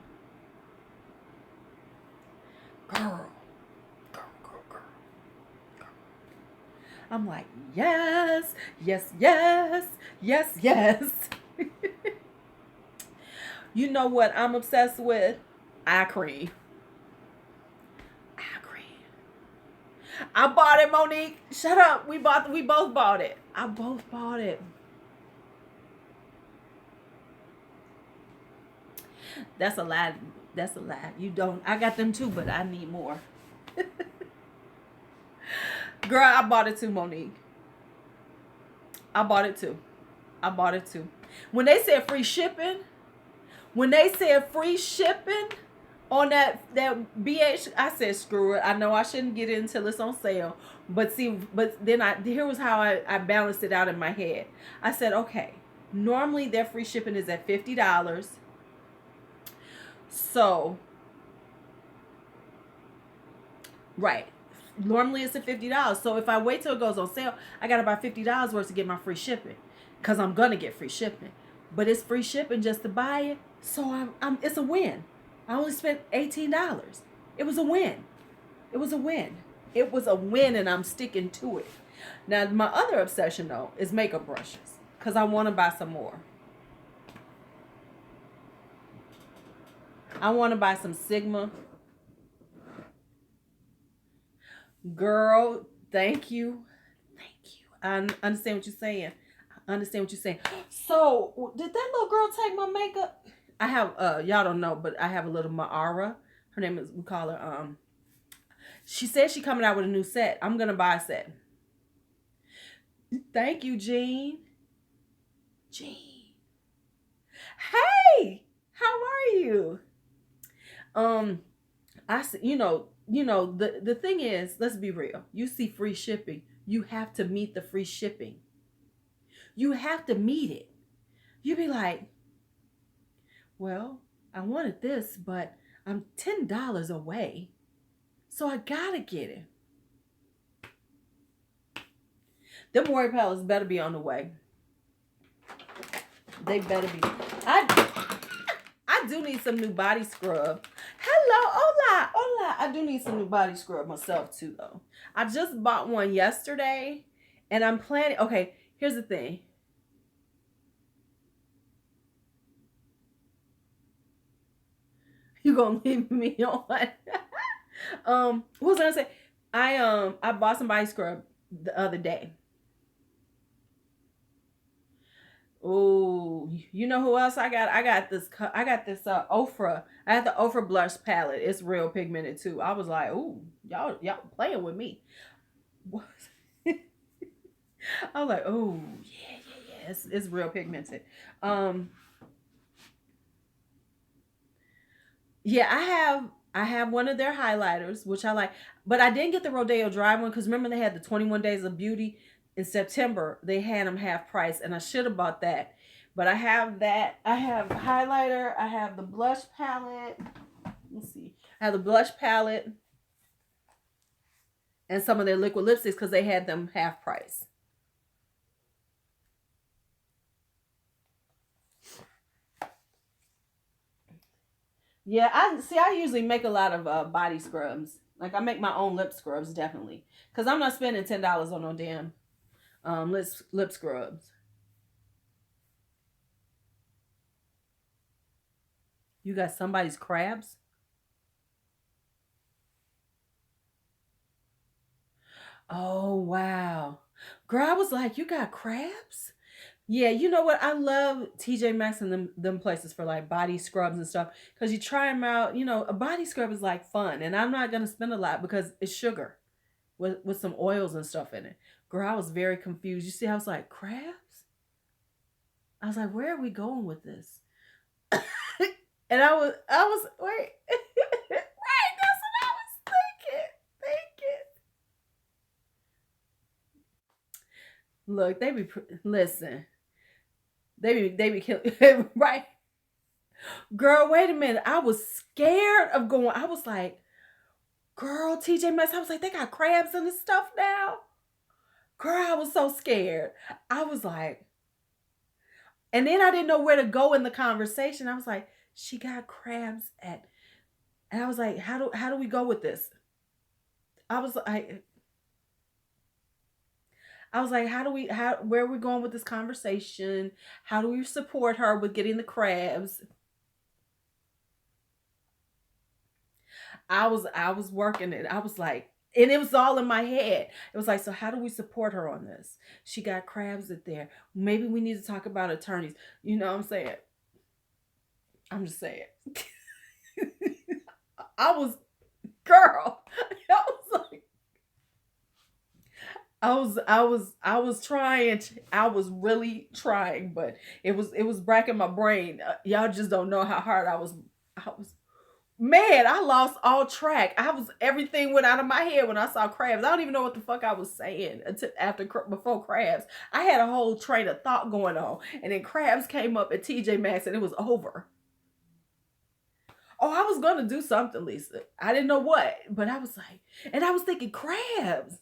Girl. I'm like, yes, yes, yes, yes, yes. You know what I'm obsessed with? Eye cream. Eye cream. I bought it, Monique. Shut up. We both bought it. I both bought it. That's a lie. That's a lie. You don't. I got them too, but I need more. Girl, I bought it too, Monique. I bought it too. I bought it too. When they said free shipping, on that BH, I said screw it. I know I shouldn't get it until it's on sale. But then here was how I balanced it out in my head. I said, okay, Normally their free shipping is at $50. So, right. Normally it's at $50. So if I wait till it goes on sale, I gotta buy $50 worth to get my free shipping. Cause I'm gonna get free shipping. But it's free shipping just to buy it. So I'm it's a win. I only spent $18. It was a win. It was a win. It was a win, and I'm sticking to it. Now my other obsession though is makeup brushes. Cause I wanna buy some more. I wanna buy some Sigma. Girl, thank you. Thank you. I understand what you're saying. I understand what you're saying. So, did that little girl take my makeup? I have y'all don't know, but I have a little Mara. Her name is, we call her she said she coming out with a new set. I'm gonna buy a set. Thank you, Jean. Jean. Hey, how are you? I the thing is, let's be real. You see free shipping, you have to meet the free shipping. You have to meet it. You be like, well, I wanted this, but I'm $10 away, so I gotta get it. Them Warrior palettes better be on the way. They better be. I do need some new body scrub. Hello, hola, hola. I do need some new body scrub myself too, though. I just bought one yesterday, and I'm planning. Okay, here's the thing. You gonna leave me on? What was I gonna say? I bought some body scrub the other day. Oh, you know who else I got? I got this. Ofra. I had the Ofra blush palette. It's real pigmented too. I was like, ooh, y'all playing with me. What? I was like, oh yeah. It's real pigmented. Um, yeah, I have one of their highlighters, which I like, but I didn't get the Rodeo Dry one because remember they had the 21 Days of Beauty in September. They had them half price, and I should have bought that. But I have that. I have highlighter. I have the blush palette. Let's see. I have the blush palette and some of their liquid lipsticks because they had them half price. Yeah, I usually make a lot of body scrubs. Like I make my own lip scrubs definitely, cause I'm not spending $10 on no damn lip scrubs. You got somebody's crabs? Oh wow, girl, I was like, you got crabs? Yeah, you know what? I love TJ Maxx and them places for like body scrubs and stuff because you try them out. You know, a body scrub is like fun, and I'm not gonna spend a lot because it's sugar with some oils and stuff in it. Girl, I was very confused. You see, I was like, crabs? I was like, where are we going with this? And I was wait, right? That's what I was thinking. Look, listen. They be killing right, girl. Wait a minute. I was scared of going. I was like, girl, TJ Maxx. I was like, they got crabs in the stuff now. Girl, I was so scared. I was like, and then I didn't know where to go in the conversation. I was like, she got crabs at, and I was like, how do we go with this? I was like, where are we going with this conversation? How do we support her with getting the crabs? I was working it. I was like, and it was all in my head. It was like, so how do we support her on this? She got crabs at there. Maybe we need to talk about attorneys. You know what I'm saying? I'm just saying. I was girl. I was like, I was trying. I was really trying, but it was bracking my brain. Y'all just don't know how hard I was. Man, I lost all track. Everything went out of my head when I saw crabs. I don't even know what the fuck I was saying until before crabs. I had a whole train of thought going on, and then crabs came up at TJ Maxx, and it was over. Oh, I was gonna do something, Lisa. I didn't know what, but I was like, and I was thinking crabs.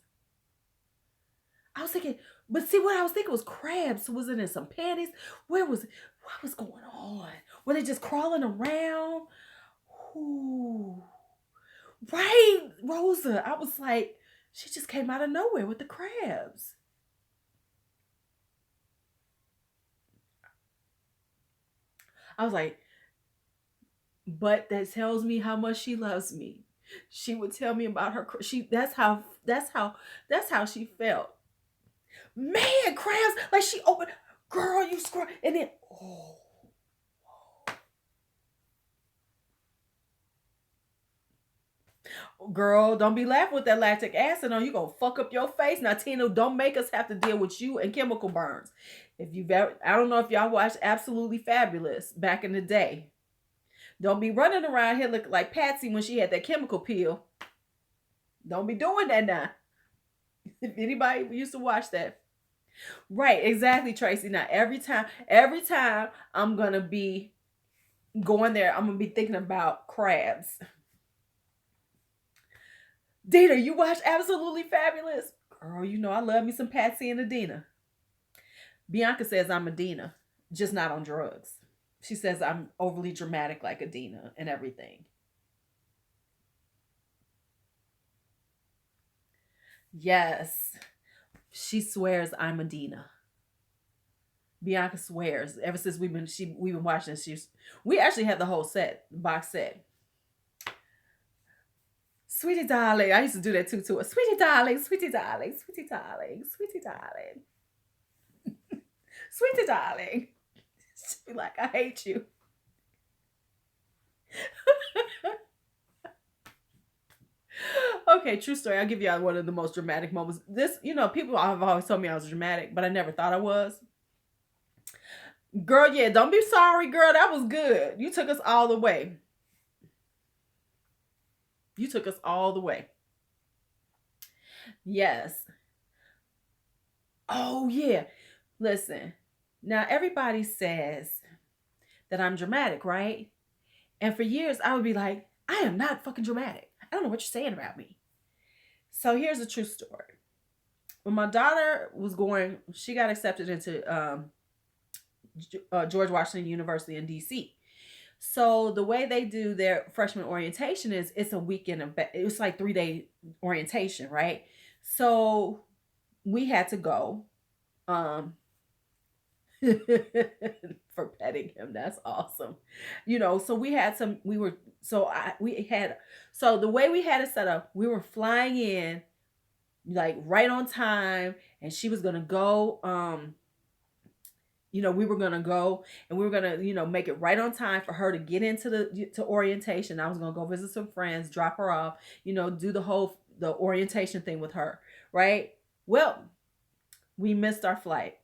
I was thinking, but see, what I was thinking was crabs. Was it in some panties? Where was it? What was going on? Were they just crawling around? Ooh. Right, Rosa. I was like, she just came out of nowhere with the crabs. I was like, but that tells me how much she loves me. She would tell me about her. That's how she felt. Man, crabs! Like she opened, girl, you screw, and then oh. Girl, don't be laughing with that lactic acid on. You gonna fuck up your face. Now, Tina, don't make us have to deal with you and chemical burns. If you've ever, I don't know if y'all watched Absolutely Fabulous back in the day. Don't be running around here looking like Patsy when she had that chemical peel. Don't be doing that now. If anybody used to watch that. Right, exactly, Tracy. Now every time I'm gonna be going there, I'm gonna be thinking about crabs. Dina, you watch Absolutely Fabulous? Girl, you know I love me some Patsy and Adina. Bianca says I'm Adina, just not on drugs. She says I'm overly dramatic like Adina and everything. Yes. She swears I'm Adina. Bianca swears. Ever since we've been watching this, we actually had the whole box set. Sweetie darling. I used to do that too to her. Sweetie darling, sweetie darling, sweetie darling, sweetie darling. Sweetie darling. She'd be like, I hate you. Okay, true story. I'll give you one of the most dramatic moments. People have always told me I was dramatic, but I never thought I was. Girl, yeah, don't be sorry, girl. That was good. You took us all the way. You took us all the way. Yes. Oh, yeah. Listen, now everybody says that I'm dramatic, right? And for years, I would be like, I am not fucking dramatic. I don't know what you're saying about me. So here's a true story. When my daughter was she got accepted into George Washington University in DC. So the way they do their freshman orientation is it's a weekend. It's like 3-day orientation, right? So we had to go. For petting him, that's awesome. So we had some. We were so I we had so the way we had it set up. We were flying in like right on time, and she was gonna go. We were gonna go and we were gonna, make it right on time for her to get into to orientation. I was gonna go visit some friends, drop her off, do the orientation thing with her, right? Well, we missed our flight,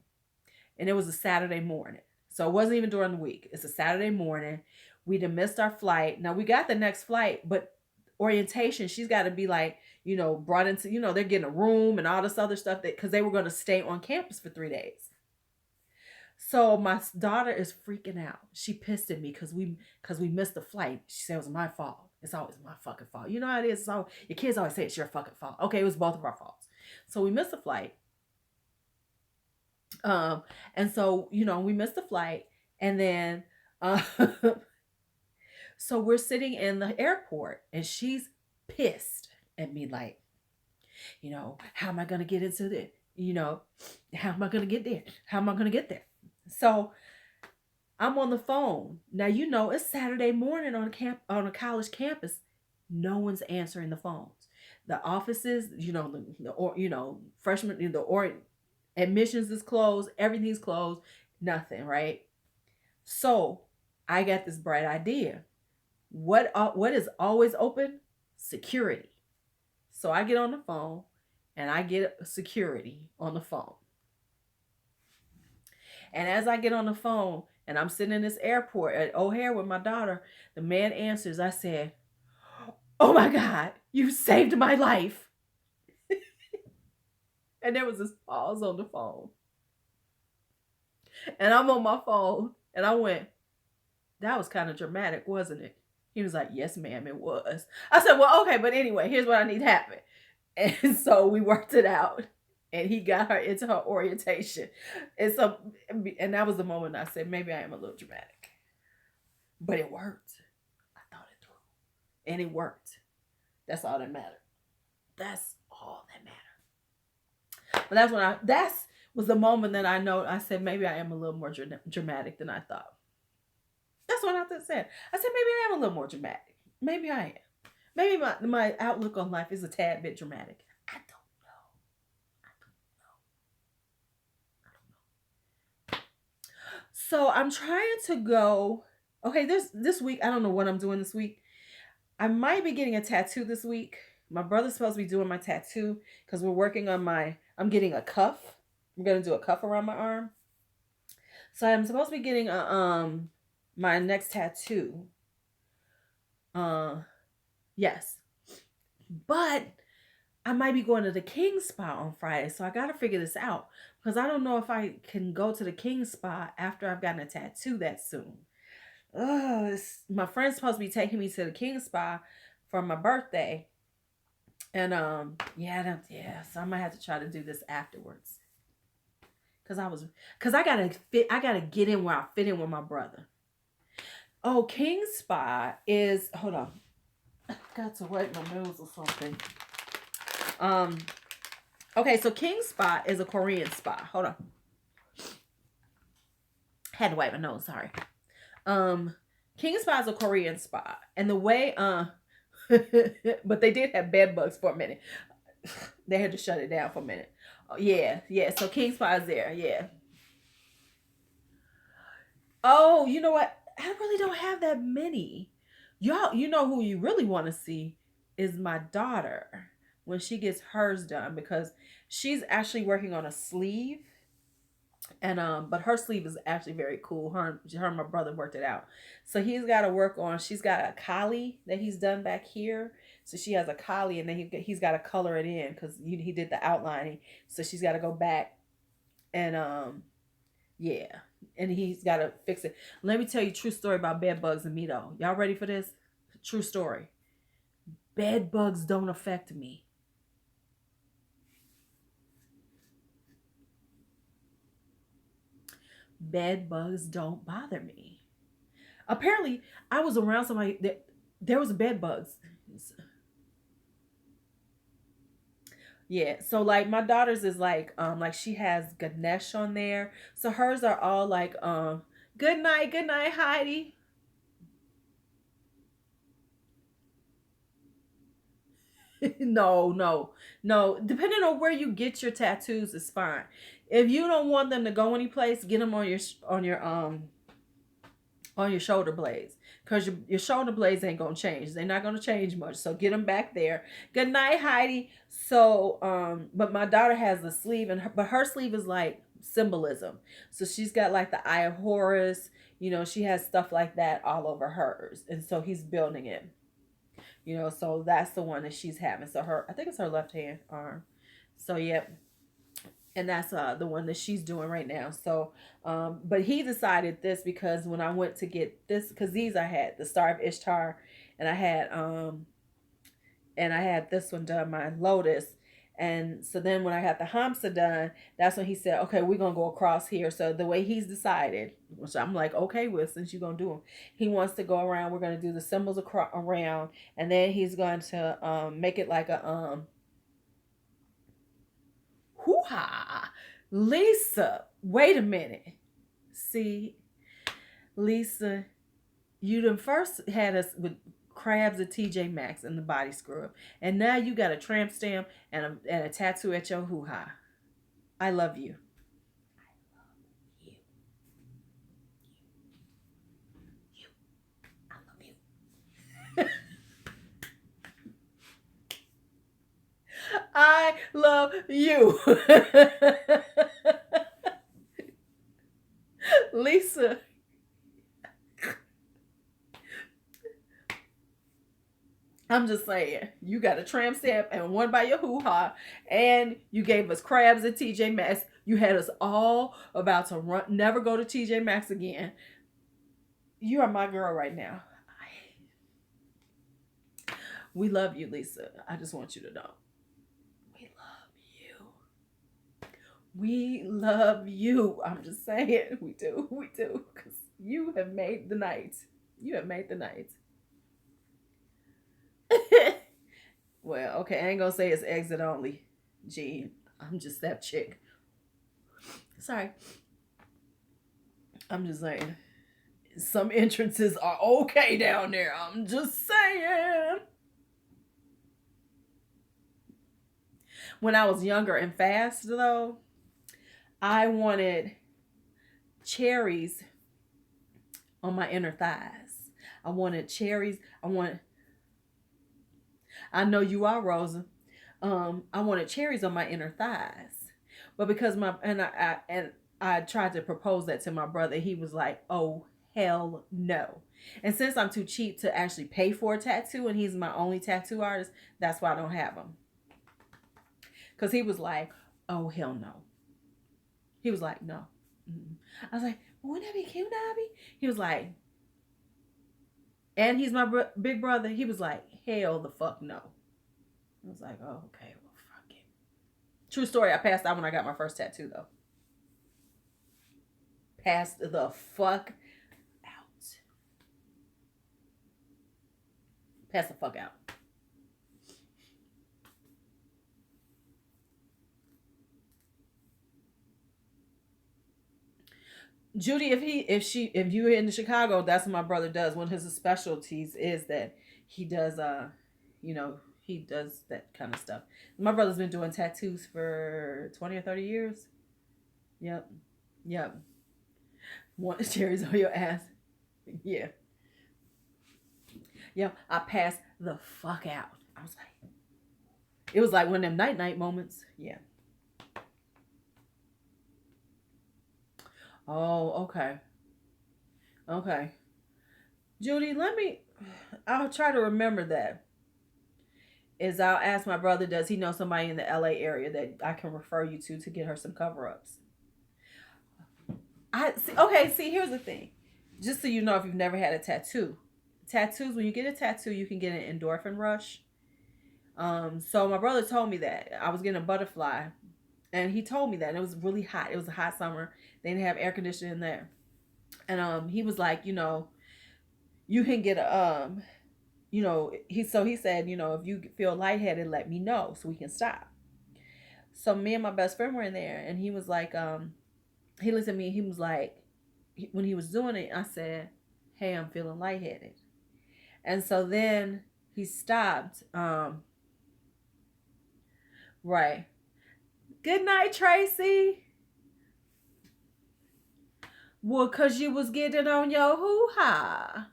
and it was a Saturday morning, so it wasn't even during the week. It's a Saturday morning. We done missed our flight. Now we got the next flight, but orientation, she's got to be like, brought into, they're getting a room and all this other stuff because they were going to stay on campus for 3 days. So my daughter is freaking out. She pissed at me because we missed the flight. She said it was my fault. It's always my fucking fault. You know how it is. So your kids always say it's your fucking fault. Okay, it was both of our faults. So we missed the flight. And so we missed the flight, and then so we're sitting in the airport, and she's pissed at me, like, how am I gonna get into this? How am I gonna get there? How am I gonna get there? So I'm on the phone. Now it's Saturday morning on a college campus. No one's answering the phones. The offices, freshmen, admissions is closed. Everything's closed. Nothing, right? So I got this bright idea. What is always open? Security. So I get on the phone and I get security on the phone. And as I get on the phone and I'm sitting in this airport at O'Hare with my daughter, the man answers. I said, oh my God, you saved my life. And there was this pause on the phone. And I'm on my phone and I went, that was kind of dramatic, wasn't it? He was like, yes, ma'am, it was. I said, well, okay, but anyway, here's what I need to happen. And so we worked it out. And he got her into her orientation. And so, and that was the moment I said, maybe I am a little dramatic. But it worked. I thought it through. And it worked. That's all that mattered. That's all that mattered. But that was the moment that I said, maybe I am a little more dramatic than I thought. That's what I said. I said, maybe I am a little more dramatic. Maybe I am. Maybe my outlook on life is a tad bit dramatic. I don't know. So I'm trying to go. Okay, this week, I don't know what I'm doing this week. I might be getting a tattoo this week. My brother's supposed to be doing my tattoo because we're working on I'm getting a cuff. I'm going to do a cuff around my arm. So I'm supposed to be getting my next tattoo. Yes. But I might be going to the King Spa on Friday. So I got to figure this out because I don't know if I can go to the King Spa after I've gotten a tattoo that soon. My friend's supposed to be taking me to the King Spa for my birthday. And so I might have to try to do this afterwards. Cause I gotta get in where I fit in with my brother. Oh, King Spa is, hold on. I got to wipe my nose or something. Okay, so King Spa is a Korean spa. Hold on. Had to wipe my nose, sorry. King Spa is a Korean spa. And the way, but they did have bed bugs for a minute. They had to shut it down for a minute. Oh, yeah. So King Spa is there. Yeah. Oh, you know what? I really don't have that many. Y'all, you know who you really want to see is my daughter when she gets hers done because she's actually working on a sleeve. And but her sleeve is actually very cool. Her and my brother worked it out. So she's got a collie that he's done back here. So she has a collie and then he's got to color it in because he did the outlining. So she's got to go back and yeah. And he's got to fix it. Let me tell you a true story about bed bugs and me though. Y'all ready for this? True story. Bed bugs don't affect me. Bed bugs don't bother me. Apparently, I was around somebody that there was bed bugs. Yeah, so like my daughter's is like she has Ganesh on there. So hers are all like good night, Heidi. No. Depending on where you get your tattoos is fine. If you don't want them to go anyplace, get them on your shoulder blades because your shoulder blades ain't gonna change. They're not gonna change much. So get them back there. Good night, Heidi. So but my daughter has a sleeve but her sleeve is like symbolism. So she's got like the Eye of Horus. You know, she has stuff like that all over hers, and so he's building it. You know, so that's the one that she's having. So I think it's her left hand arm. So yep. And that's the one that she's doing right now. So but he decided this because when I went to get this, because these I had the Star of Ishtar and I had this one done, my Lotus. And so then when I had the Hamsa done, that's when he said, okay, we're going to go across here. So the way he's decided, which I'm like, okay, well, since you're going to do them, he wants to go around. We're going to do the symbols around. And then he's going to make it like a hoo-ha. Lisa, wait a minute. See, Lisa, you done first had us with crabs at TJ Maxx and the body scrub. And now you got a tramp stamp and a tattoo at your hoo-ha. I love you. I love you. You. I love you. I love you. Lisa. I'm just saying, you got a tramp stamp and one by your hoo-ha, and you gave us crabs at TJ Maxx. You had us all about to run, never go to TJ Maxx again. You are my girl right now. We love you, Lisa. I just want you to know. We love you. We love you. I'm just saying. We do. We do. Because you have made the night. You have made the night. Well, okay, I ain't gonna say it's exit only. Gee, I'm just that chick. Sorry. I'm just saying. Some entrances are okay down there. I'm just saying. When I was younger and fast, though, I wanted cherries on my inner thighs. I wanted cherries. I know you are, Rosa. I wanted cherries on my inner thighs, but because I tried to propose that to my brother, he was like, "Oh hell no!" And since I'm too cheap to actually pay for a tattoo, and he's my only tattoo artist, that's why I don't have him. Because he was like, "Oh hell no." He was like, "No." I was like, well, "Wouldn't that be cute, Abby?" He was like, and he's my big brother. He was like, "Hell the fuck no." I was like, "Oh, okay, well, fuck it." True story. I passed out when I got my first tattoo, though. Passed the fuck out. Passed the fuck out. Judy, if you're in Chicago, that's what my brother does. One of his specialties is that he does he does that kind of stuff. My brother's been doing tattoos for 20 or 30 years. Yep. Yep. Want the cherries on your ass. Yeah. Yep. I passed the fuck out. I was like, it was like one of them night moments. Yeah. Oh, okay. Okay. Judy, I'll try to remember that. Is I'll ask my brother, does he know somebody in the LA area that I can refer you to get her some cover ups? I see. Okay, see, here's the thing. Just so you know, if you've never had a tattoo, tattoos, when you get a tattoo, you can get an endorphin rush. So my brother told me that I was getting a butterfly, and he told me that, and it was really hot. It was a hot summer. They didn't have air conditioning in there, and he was like, you can get a he said, if you feel lightheaded, let me know so we can stop. So me and my best friend were in there, and he was like, he looked at me, he was like, when he was doing it, I said, "Hey, I'm feeling lightheaded." And so then he stopped. Right. Good night, Tracy. Well, cause you was getting on your hoo-ha.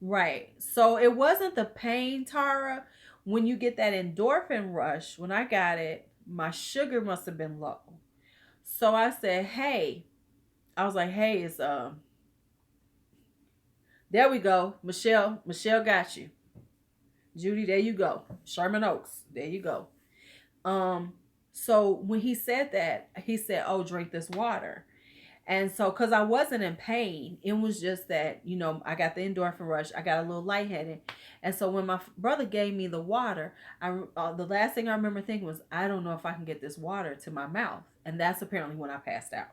Right. So it wasn't the pain, Tara. When you get that endorphin rush, when I got it, my sugar must have been low. So I said, "Hey," I was like, "Hey, it's there we go. Michelle got you. Judy, there you go. Sherman Oaks, there you go." So when he said that, he said, "Oh, drink this water." And so, because I wasn't in pain, it was just that, I got the endorphin rush. I got a little lightheaded. And so when my brother gave me the water, the last thing I remember thinking was, I don't know if I can get this water to my mouth. And that's apparently when I passed out.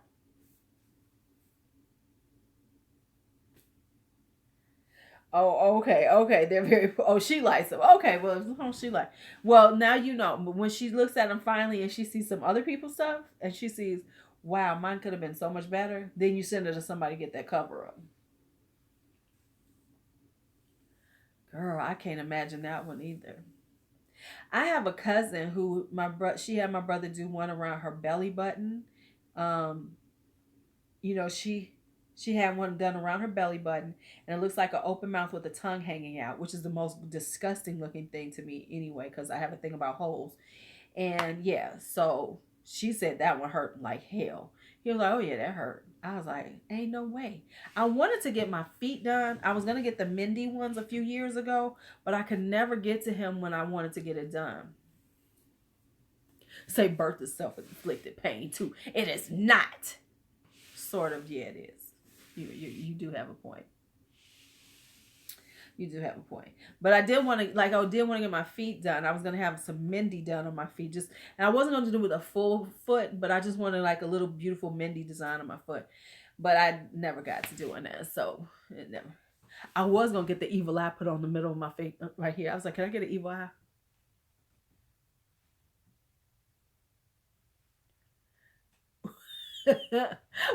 Oh, okay, okay. They're very. Oh, she likes them. Okay, well, she like. Well, now you know. But when she looks at them finally, and she sees some other people's stuff, and she sees, wow, mine could have been so much better. Then you send her to somebody to get that cover up. Girl, I can't imagine that one either. I have a cousin who she had my brother do one around her belly button. Um, she had one done around her belly button, and it looks like an open mouth with a tongue hanging out, which is the most disgusting looking thing to me anyway, because I have a thing about holes. And yeah, so she said that one hurt like hell. He was like, oh yeah, that hurt. I was like, ain't no way. I wanted to get my feet done. I was gonna get the Mindy ones a few years ago, but I could never get to him when I wanted to get it done. Say birth is self-inflicted pain too. It is not. Sort of, yeah, it is. You do have a point. You do have a point. But I did want to, like, I did want to get my feet done. I was gonna have some Mindy done on my feet, just, and I wasn't gonna do it with a full foot, but I just wanted like a little beautiful Mindy design on my foot. But I never got to doing that, so it never. I was gonna get the evil eye put on the middle of my face right here. I was like, can I get an evil eye?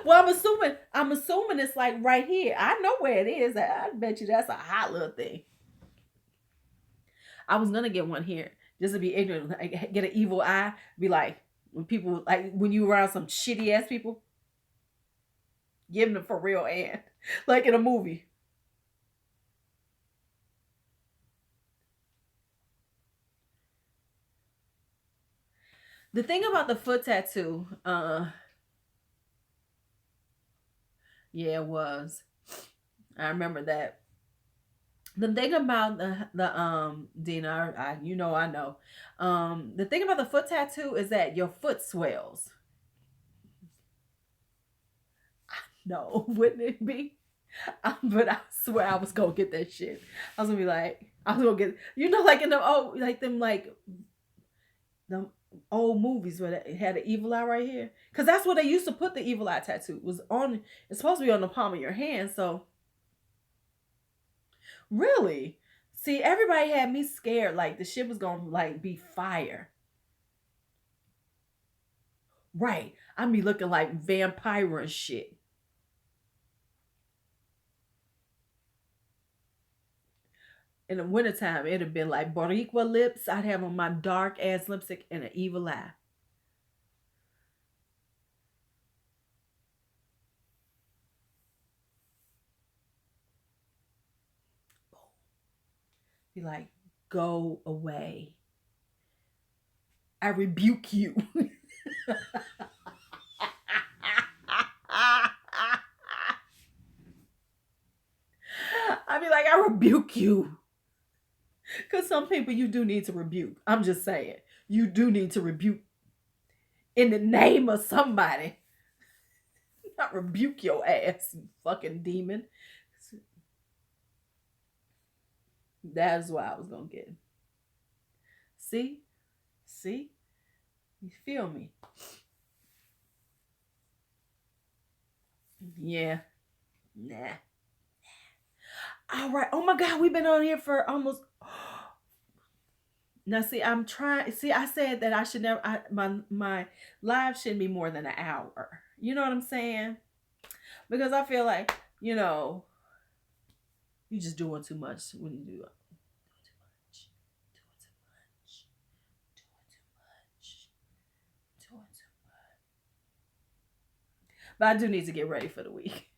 Well, I'm assuming it's like right here. I know where it is. I bet you that's a hot little thing. I was gonna get one here just to be ignorant, like, get an evil eye. Be like when people like when you around some shitty ass people, give them for real and like in a movie. The thing about the foot tattoo, yeah, it was. I remember that. The thing about the Dina, I know. The thing about the foot tattoo is that your foot swells. No, wouldn't it be? But I swear I was gonna get that shit. I was gonna be like, I was gonna get, like in the them old movies where they had an evil eye right here, because that's where they used to put the evil eye tattoo. Was on. It's supposed to be on the palm of your hand. So really, see, everybody had me scared. Like the shit was gonna like be fire. Right, I'd be looking like vampire and shit. In the wintertime, it'd have been like Boricua lips. I'd have on my dark ass lipstick and an evil eye. Be like, go away. I rebuke you. I'd be like, I rebuke you. Because some people you do need to rebuke. I'm just saying. You do need to rebuke in the name of somebody. Not rebuke your ass, you fucking demon. That's why I was going to get it. See? See? You feel me? Yeah. Nah. All right. Oh my God, we've been on here for almost. Now, see, I'm trying. See, I said that I should never. My live shouldn't be more than an hour. You know what I'm saying? Because I feel like you just doing too much when you do it. Doing too much. But I do need to get ready for the week.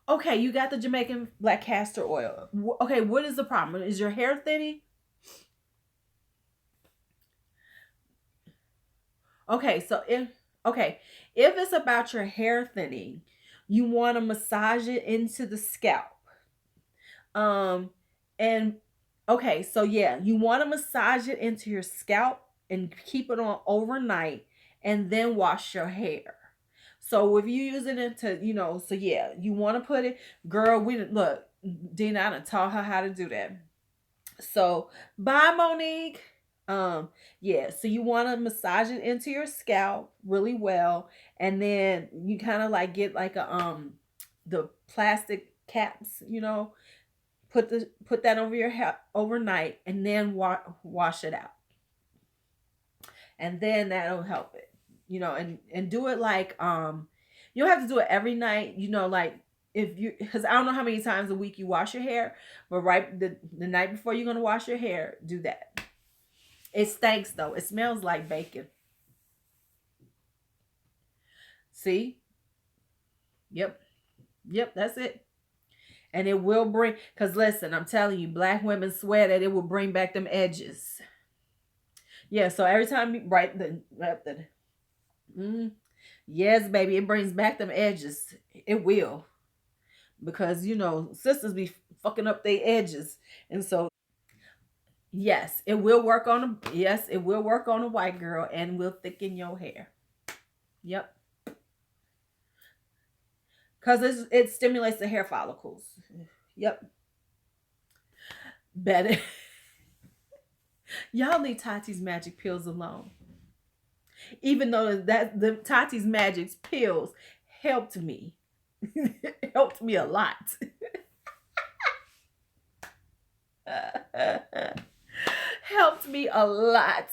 Okay, you got the Jamaican black castor oil. Okay, what is the problem? Is your hair thinning? Okay, so if it's about your hair thinning, you want to massage it into the scalp. And okay, so yeah, you want to massage it into your scalp and keep it on overnight and then wash your hair. So if you're using it to, so yeah, you want to put it, girl, look, Dina, I done taught her how to do that. So bye, Monique. Yeah, so you want to massage it into your scalp really well, and then you kind of like get like the plastic caps, put that over your hair overnight, and then wash it out, and then that'll help it, and do it like you don't have to do it every night, like if you, because I don't know how many times a week you wash your hair, but right the night before you're gonna wash your hair, do that. It stinks though. It smells like bacon. See? Yep. Yep, that's it. And it will bring, because listen, I'm telling you, black women swear that it will bring back them edges. Yeah, so every time you right mm, yes, baby, it brings back them edges. It will. Because sisters be fucking up their edges. And so yes, it will work on a white girl and will thicken your hair. Yep. Because it stimulates the hair follicles. Yep. Better. Y'all leave Tati's magic pills alone. Even though that the Tati's magic pills helped me. Helped me a lot. Helped me a lot.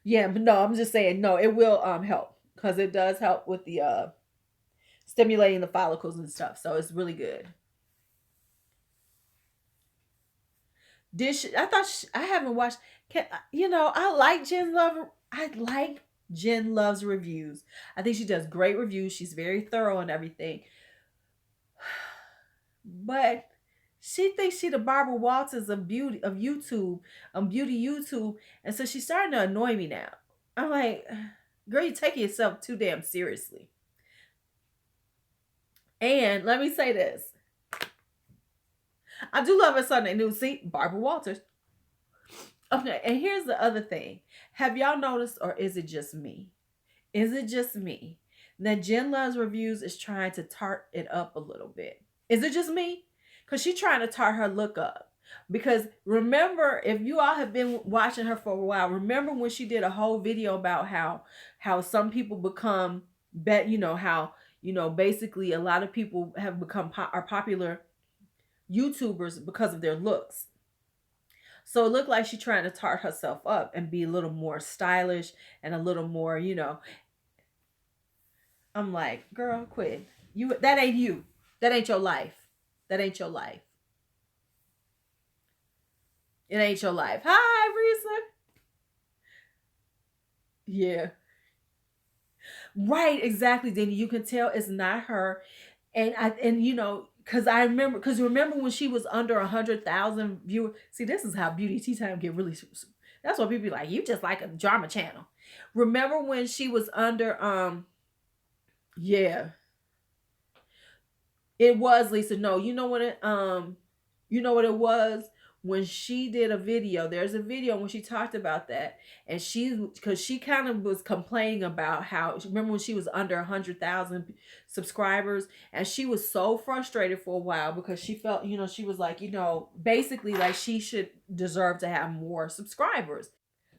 Yeah, but no, I'm just saying no, it will help because it does help with the stimulating the follicles and stuff. So it's really good. I thought I haven't watched. I like Jen Love. I like Jen Love's reviews. I think she does great reviews. She's very thorough and everything. But she thinks she the Barbara Walters of beauty of YouTube, beauty YouTube, and so she's starting to annoy me now. I'm like, girl, you taking yourself too damn seriously. And let me say this. I do love her Sunday news. See, Barbara Walters. Okay, and here's the other thing. Have y'all noticed, or is it just me? Is it just me that Jen Love's reviews is trying to tart it up a little bit? Is it just me? Because she's trying to tart her look up. Because remember, if you all have been watching her for a while, remember when she did a whole video about how some people become how basically a lot of people have become are popular YouTubers because of their looks. So it looked like she's trying to tart herself up and be a little more stylish and a little more, I'm like, girl, quit. That ain't you. That ain't your life. That ain't your life. It ain't your life. Hi, Risa. Yeah. Right, exactly, Danny. You can tell it's not her. Because remember when she was under 100,000 viewers. See, this is how Beauty Tea Time get really. That's what people be like. You just like a drama channel. Remember when she was under yeah. It was Lisa. No, you know what it was when she did a video. There's a video when she talked about that, and because she kind of was complaining about how, remember when she was under 100,000 subscribers, and she was so frustrated for a while because she felt, she was like, basically like she should deserve to have more subscribers.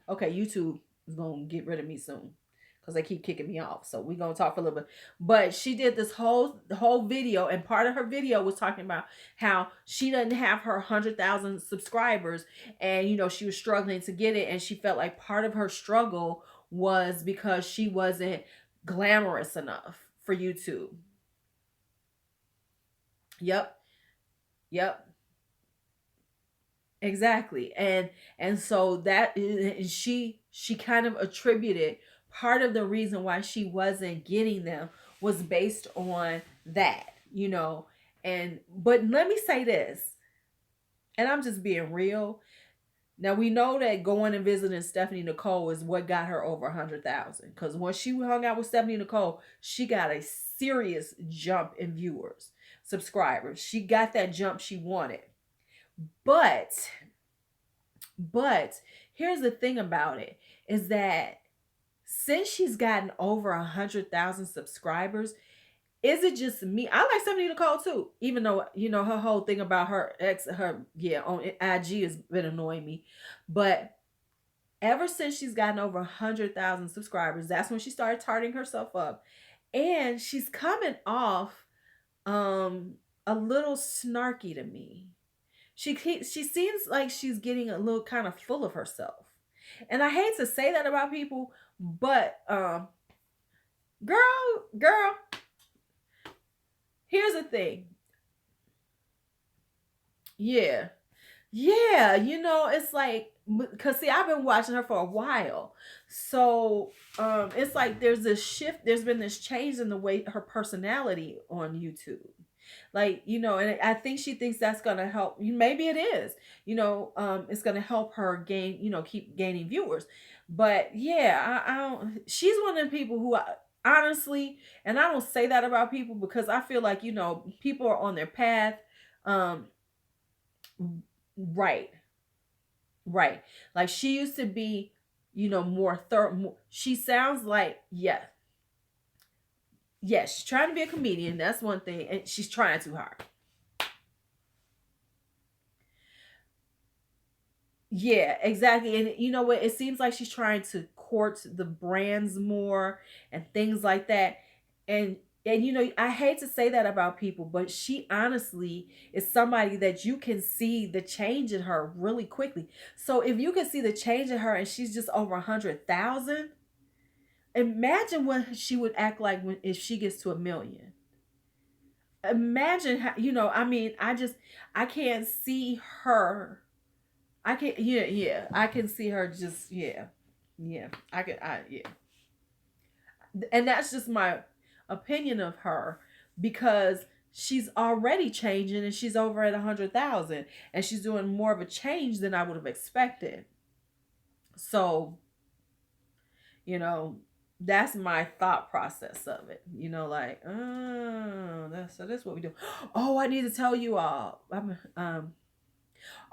Okay, YouTube is gonna get rid of me soon because they keep kicking me off. So we're gonna talk for a little bit. But she did this whole video, and part of her video was talking about how she doesn't have her 100,000 subscribers, and she was struggling to get it, and she felt like part of her struggle was because she wasn't glamorous enough for YouTube. Yep. Yep. Exactly. And so that she kind of attributed part of the reason why she wasn't getting them was based on that. And but let me say this, and I'm just being real. Now we know that going and visiting Stephanie Nicole is what got her over 100,000. Because when she hung out with Stephanie Nicole, she got a serious jump in viewers, subscribers. She got that jump she wanted. But here's the thing about it is that since she's gotten over 100,000 subscribers, is it just me? I like Stephanie Nicole too, even though her whole thing about her on IG has been annoying me. But ever since she's gotten over 100,000 subscribers, that's when she started tarting herself up, and she's coming off a little snarky to me. She seems like she's getting a little kind of full of herself. And I hate to say that about people, but girl, here's the thing. Yeah. Yeah, it's like, because see, I've been watching her for a while. So it's like there's been this change in the way her personality on YouTube. Like, and I think she thinks that's gonna help. Maybe it is. It's gonna help her gain, keep gaining viewers. But yeah, I don't. She's one of the people who honestly, and I don't say that about people because I feel like people are on their path. Um, right, right. Like she used to be, more thorough. She sounds like yes, she's trying to be a comedian. That's one thing, and she's trying too hard. Yeah, exactly. And you know what? It seems like she's trying to court the brands more and things like that. And I hate to say that about people, but she honestly is somebody that you can see the change in her really quickly. So if you can see the change in her and she's just over 100,000, imagine what she would act like if she gets to 1 million. Imagine how, I mean, I can't see her. I can, yeah, yeah. I can see her just, yeah, yeah. Yeah. And that's just my opinion of her because she's already changing and she's over at 100,000 and she's doing more of a change than I would have expected. So, you know, that's my thought process of it. Like, oh, that's what we do. Oh, I need to tell you all.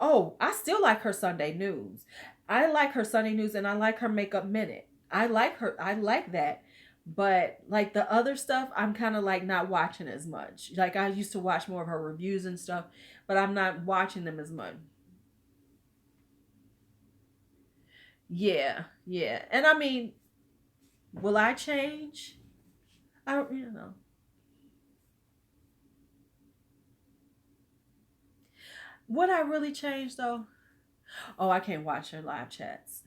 Oh, I still like her Sunday news. I like her Sunday news and I like her makeup minute. I like her. I like that. But like the other stuff, I'm kind of like not watching as much. Like I used to watch more of her reviews and stuff, but I'm not watching them as much. Yeah, yeah. And I mean, will I change? I don't, Would I really change though? Oh, I can't watch her live chats.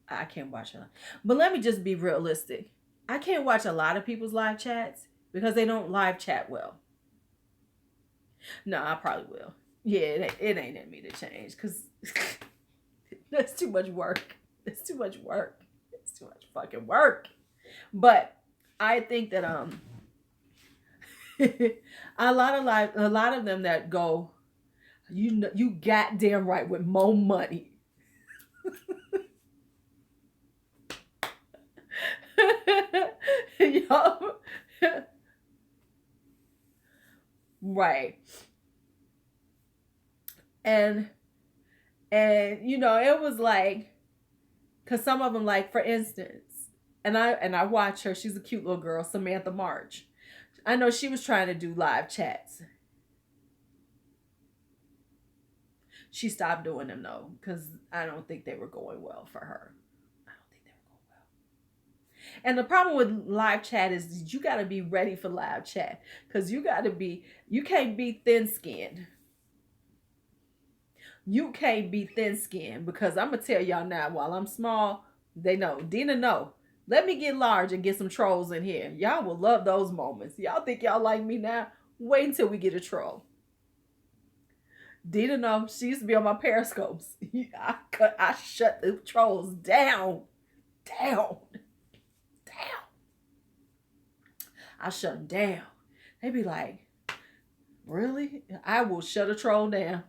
I can't watch her. But let me just be realistic. I can't watch a lot of people's live chats because they don't live chat well. No, I probably will. Yeah, it ain't in me to change because that's too much work. It's too much work. It's too much fucking work. But I think that a lot of them that go, you goddamn right with more money. Yup. Right. And it was like, cause some of them, like for instance, and I watch her. She's a cute little girl, Samantha March. I know she was trying to do live chats. She stopped doing them though, cause I don't think they were going well for her. I don't think they were going well. And the problem with live chat is you got to be ready for live chat, cause you can't be thin skinned. You can't be thin skinned because I'm gonna tell y'all now. While I'm small, they know. Dina know. Let me get large and get some trolls in here. Y'all will love those moments. Y'all think y'all like me now? Wait until we get a troll. Dina know. She used to be on my periscopes. I shut the trolls down, down, down. I shut them down. They be like, really? I will shut a troll down.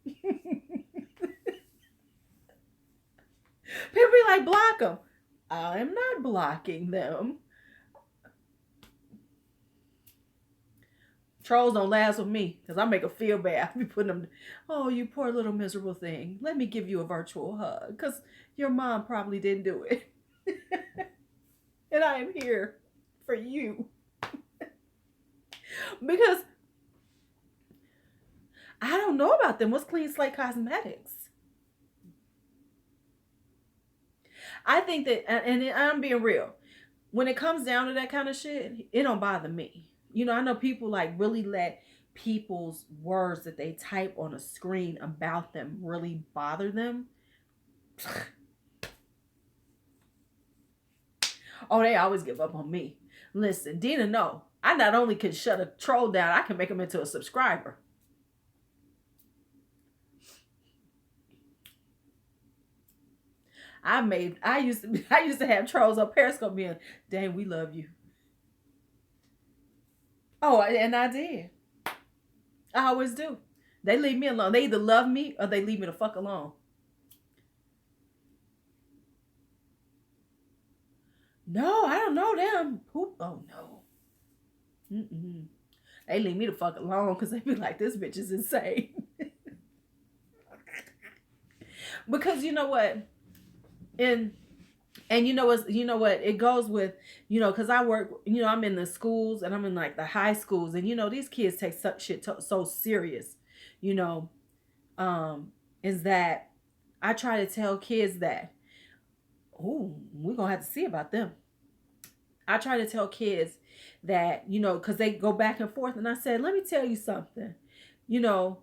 People be like, block them. I'm not blocking them. Trolls don't last with me because I make them feel bad. I be putting them, oh, you poor little miserable thing. Let me give you a virtual hug because your mom probably didn't do it. And I am here for you. Because I don't know about them. What's Clean Slate Cosmetics? I think that, and I'm being real, when it comes down to that kind of shit, it don't bother me. I know people like really let people's words that they type on a screen about them really bother them. Oh, they always give up on me. Listen, Dina, no. I not only can shut a troll down, I can make them into a subscriber. I used to have trolls on Periscope being, dang, we love you. Oh, and I did. I always do. They leave me alone. They either love me or they leave me the fuck alone. No, I don't know them. Who? Oh no. Mm-mm. They leave me the fuck alone because they be like, this bitch is insane. Because you know what? And and it goes with, because I work, I'm in the schools and I'm in like the high schools, and these kids take such shit so serious, you know, is that I try to tell kids that, oh, we're gonna have to see about them. I try to tell kids that, because they go back and forth, and I said, let me tell you something, you know,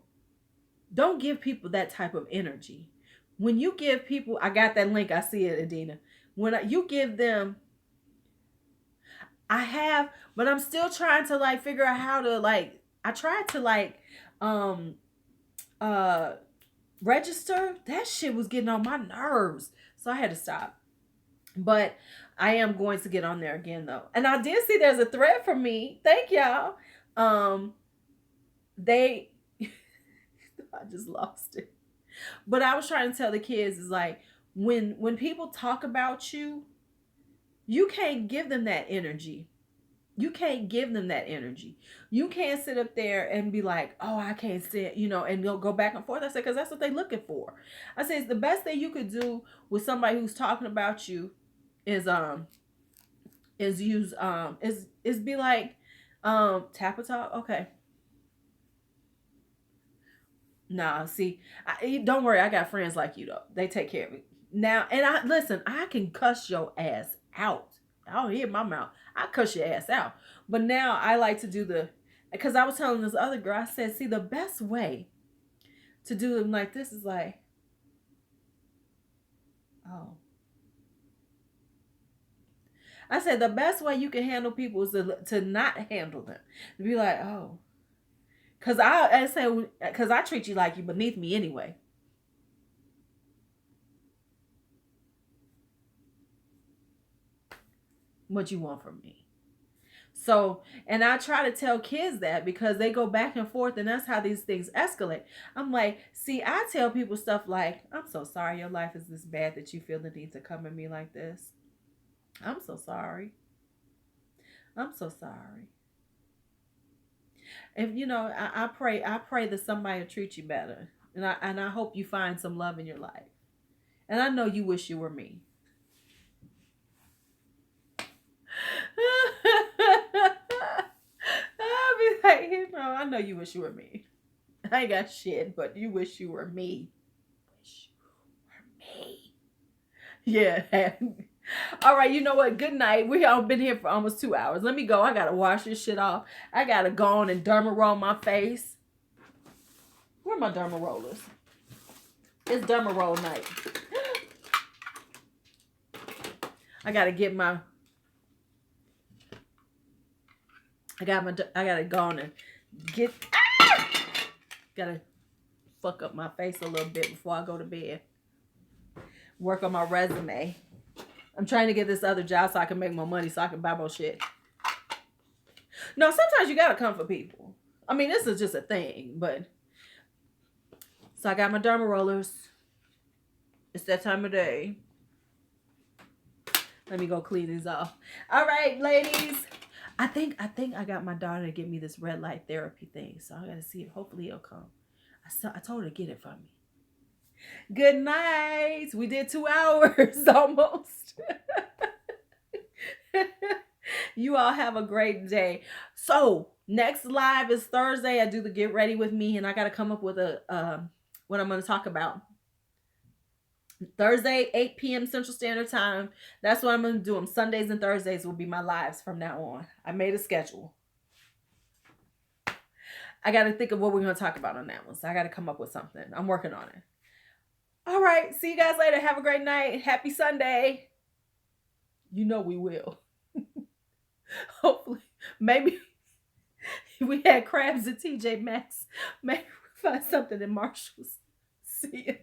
don't give people that type of energy. When you give people, I got that link, I see it, Adina. You give them, I have, but I'm still trying to like figure out how to like, I tried to like, um, uh, register. That shit was getting on my nerves. So I had to stop. But I am going to get on there again though. And I did see there's a thread for me. Thank y'all. They, I just lost it. But I was trying to tell the kids is like, when people talk about you, you can't give them that energy. You can't give them that energy. You can't sit up there and be like, oh, I can't sit, and they'll go back and forth. I said, because that's what they're looking for. I said, it's the best thing you could do with somebody who's talking about you is be like, tap a talk. Okay. Nah, see, don't worry. I got friends like you though. They take care of me now. And I can cuss your ass out. I don't hear my mouth. I cuss your ass out. But now I like to do because I was telling this other girl, I said, see, the best way to do them like this is like, oh. I said, the best way you can handle people is to not handle them. To be like, oh. Because I treat you like you beneath me anyway. What you want from me? So, and I try to tell kids that because they go back and forth, and that's how these things escalate. I'm like, see, I tell people stuff like, I'm so sorry your life is this bad that you feel the need to come at me like this. I'm so sorry. I'm so sorry. If I pray that somebody will treat you better. And I hope you find some love in your life. And I know you wish you were me. I'll be like, I know you wish you were me. I ain't got shit, but you wish you were me. Wish you were me. Yeah. All right, you know what? Good night. We all been here for almost 2 hours. Let me go. I gotta wash this shit off. I gotta go on and derma roll my face. Where are my derma rollers? It's derma roll night. I gotta get my. I gotta go on and get. Gotta fuck up my face a little bit before I go to bed. Work on my resume. I'm trying to get this other job so I can make more money so I can buy more shit. No, sometimes you gotta come for people. I mean, this is just a thing, but. So I got my derma rollers. It's that time of day. Let me go clean these off. All right, ladies. I think I got my daughter to get me this red light therapy thing. So I gotta see if hopefully it'll come. I told her to get it for me. Good night. We did 2 hours almost. You all have a great day. So next live is Thursday. I do the get ready with me, and I got to come up with what I'm going to talk about. Thursday, 8 p.m. Central Standard Time. That's what I'm going to do. Sundays and Thursdays will be my lives from now on. I made a schedule. I got to think of what we're going to talk about on that one. So I got to come up with something. I'm working on it. All right. See you guys later. Have a great night. Happy Sunday. You know we will. Hopefully. Maybe we had crabs at TJ Maxx. Maybe we'll find something in Marshall's. See ya.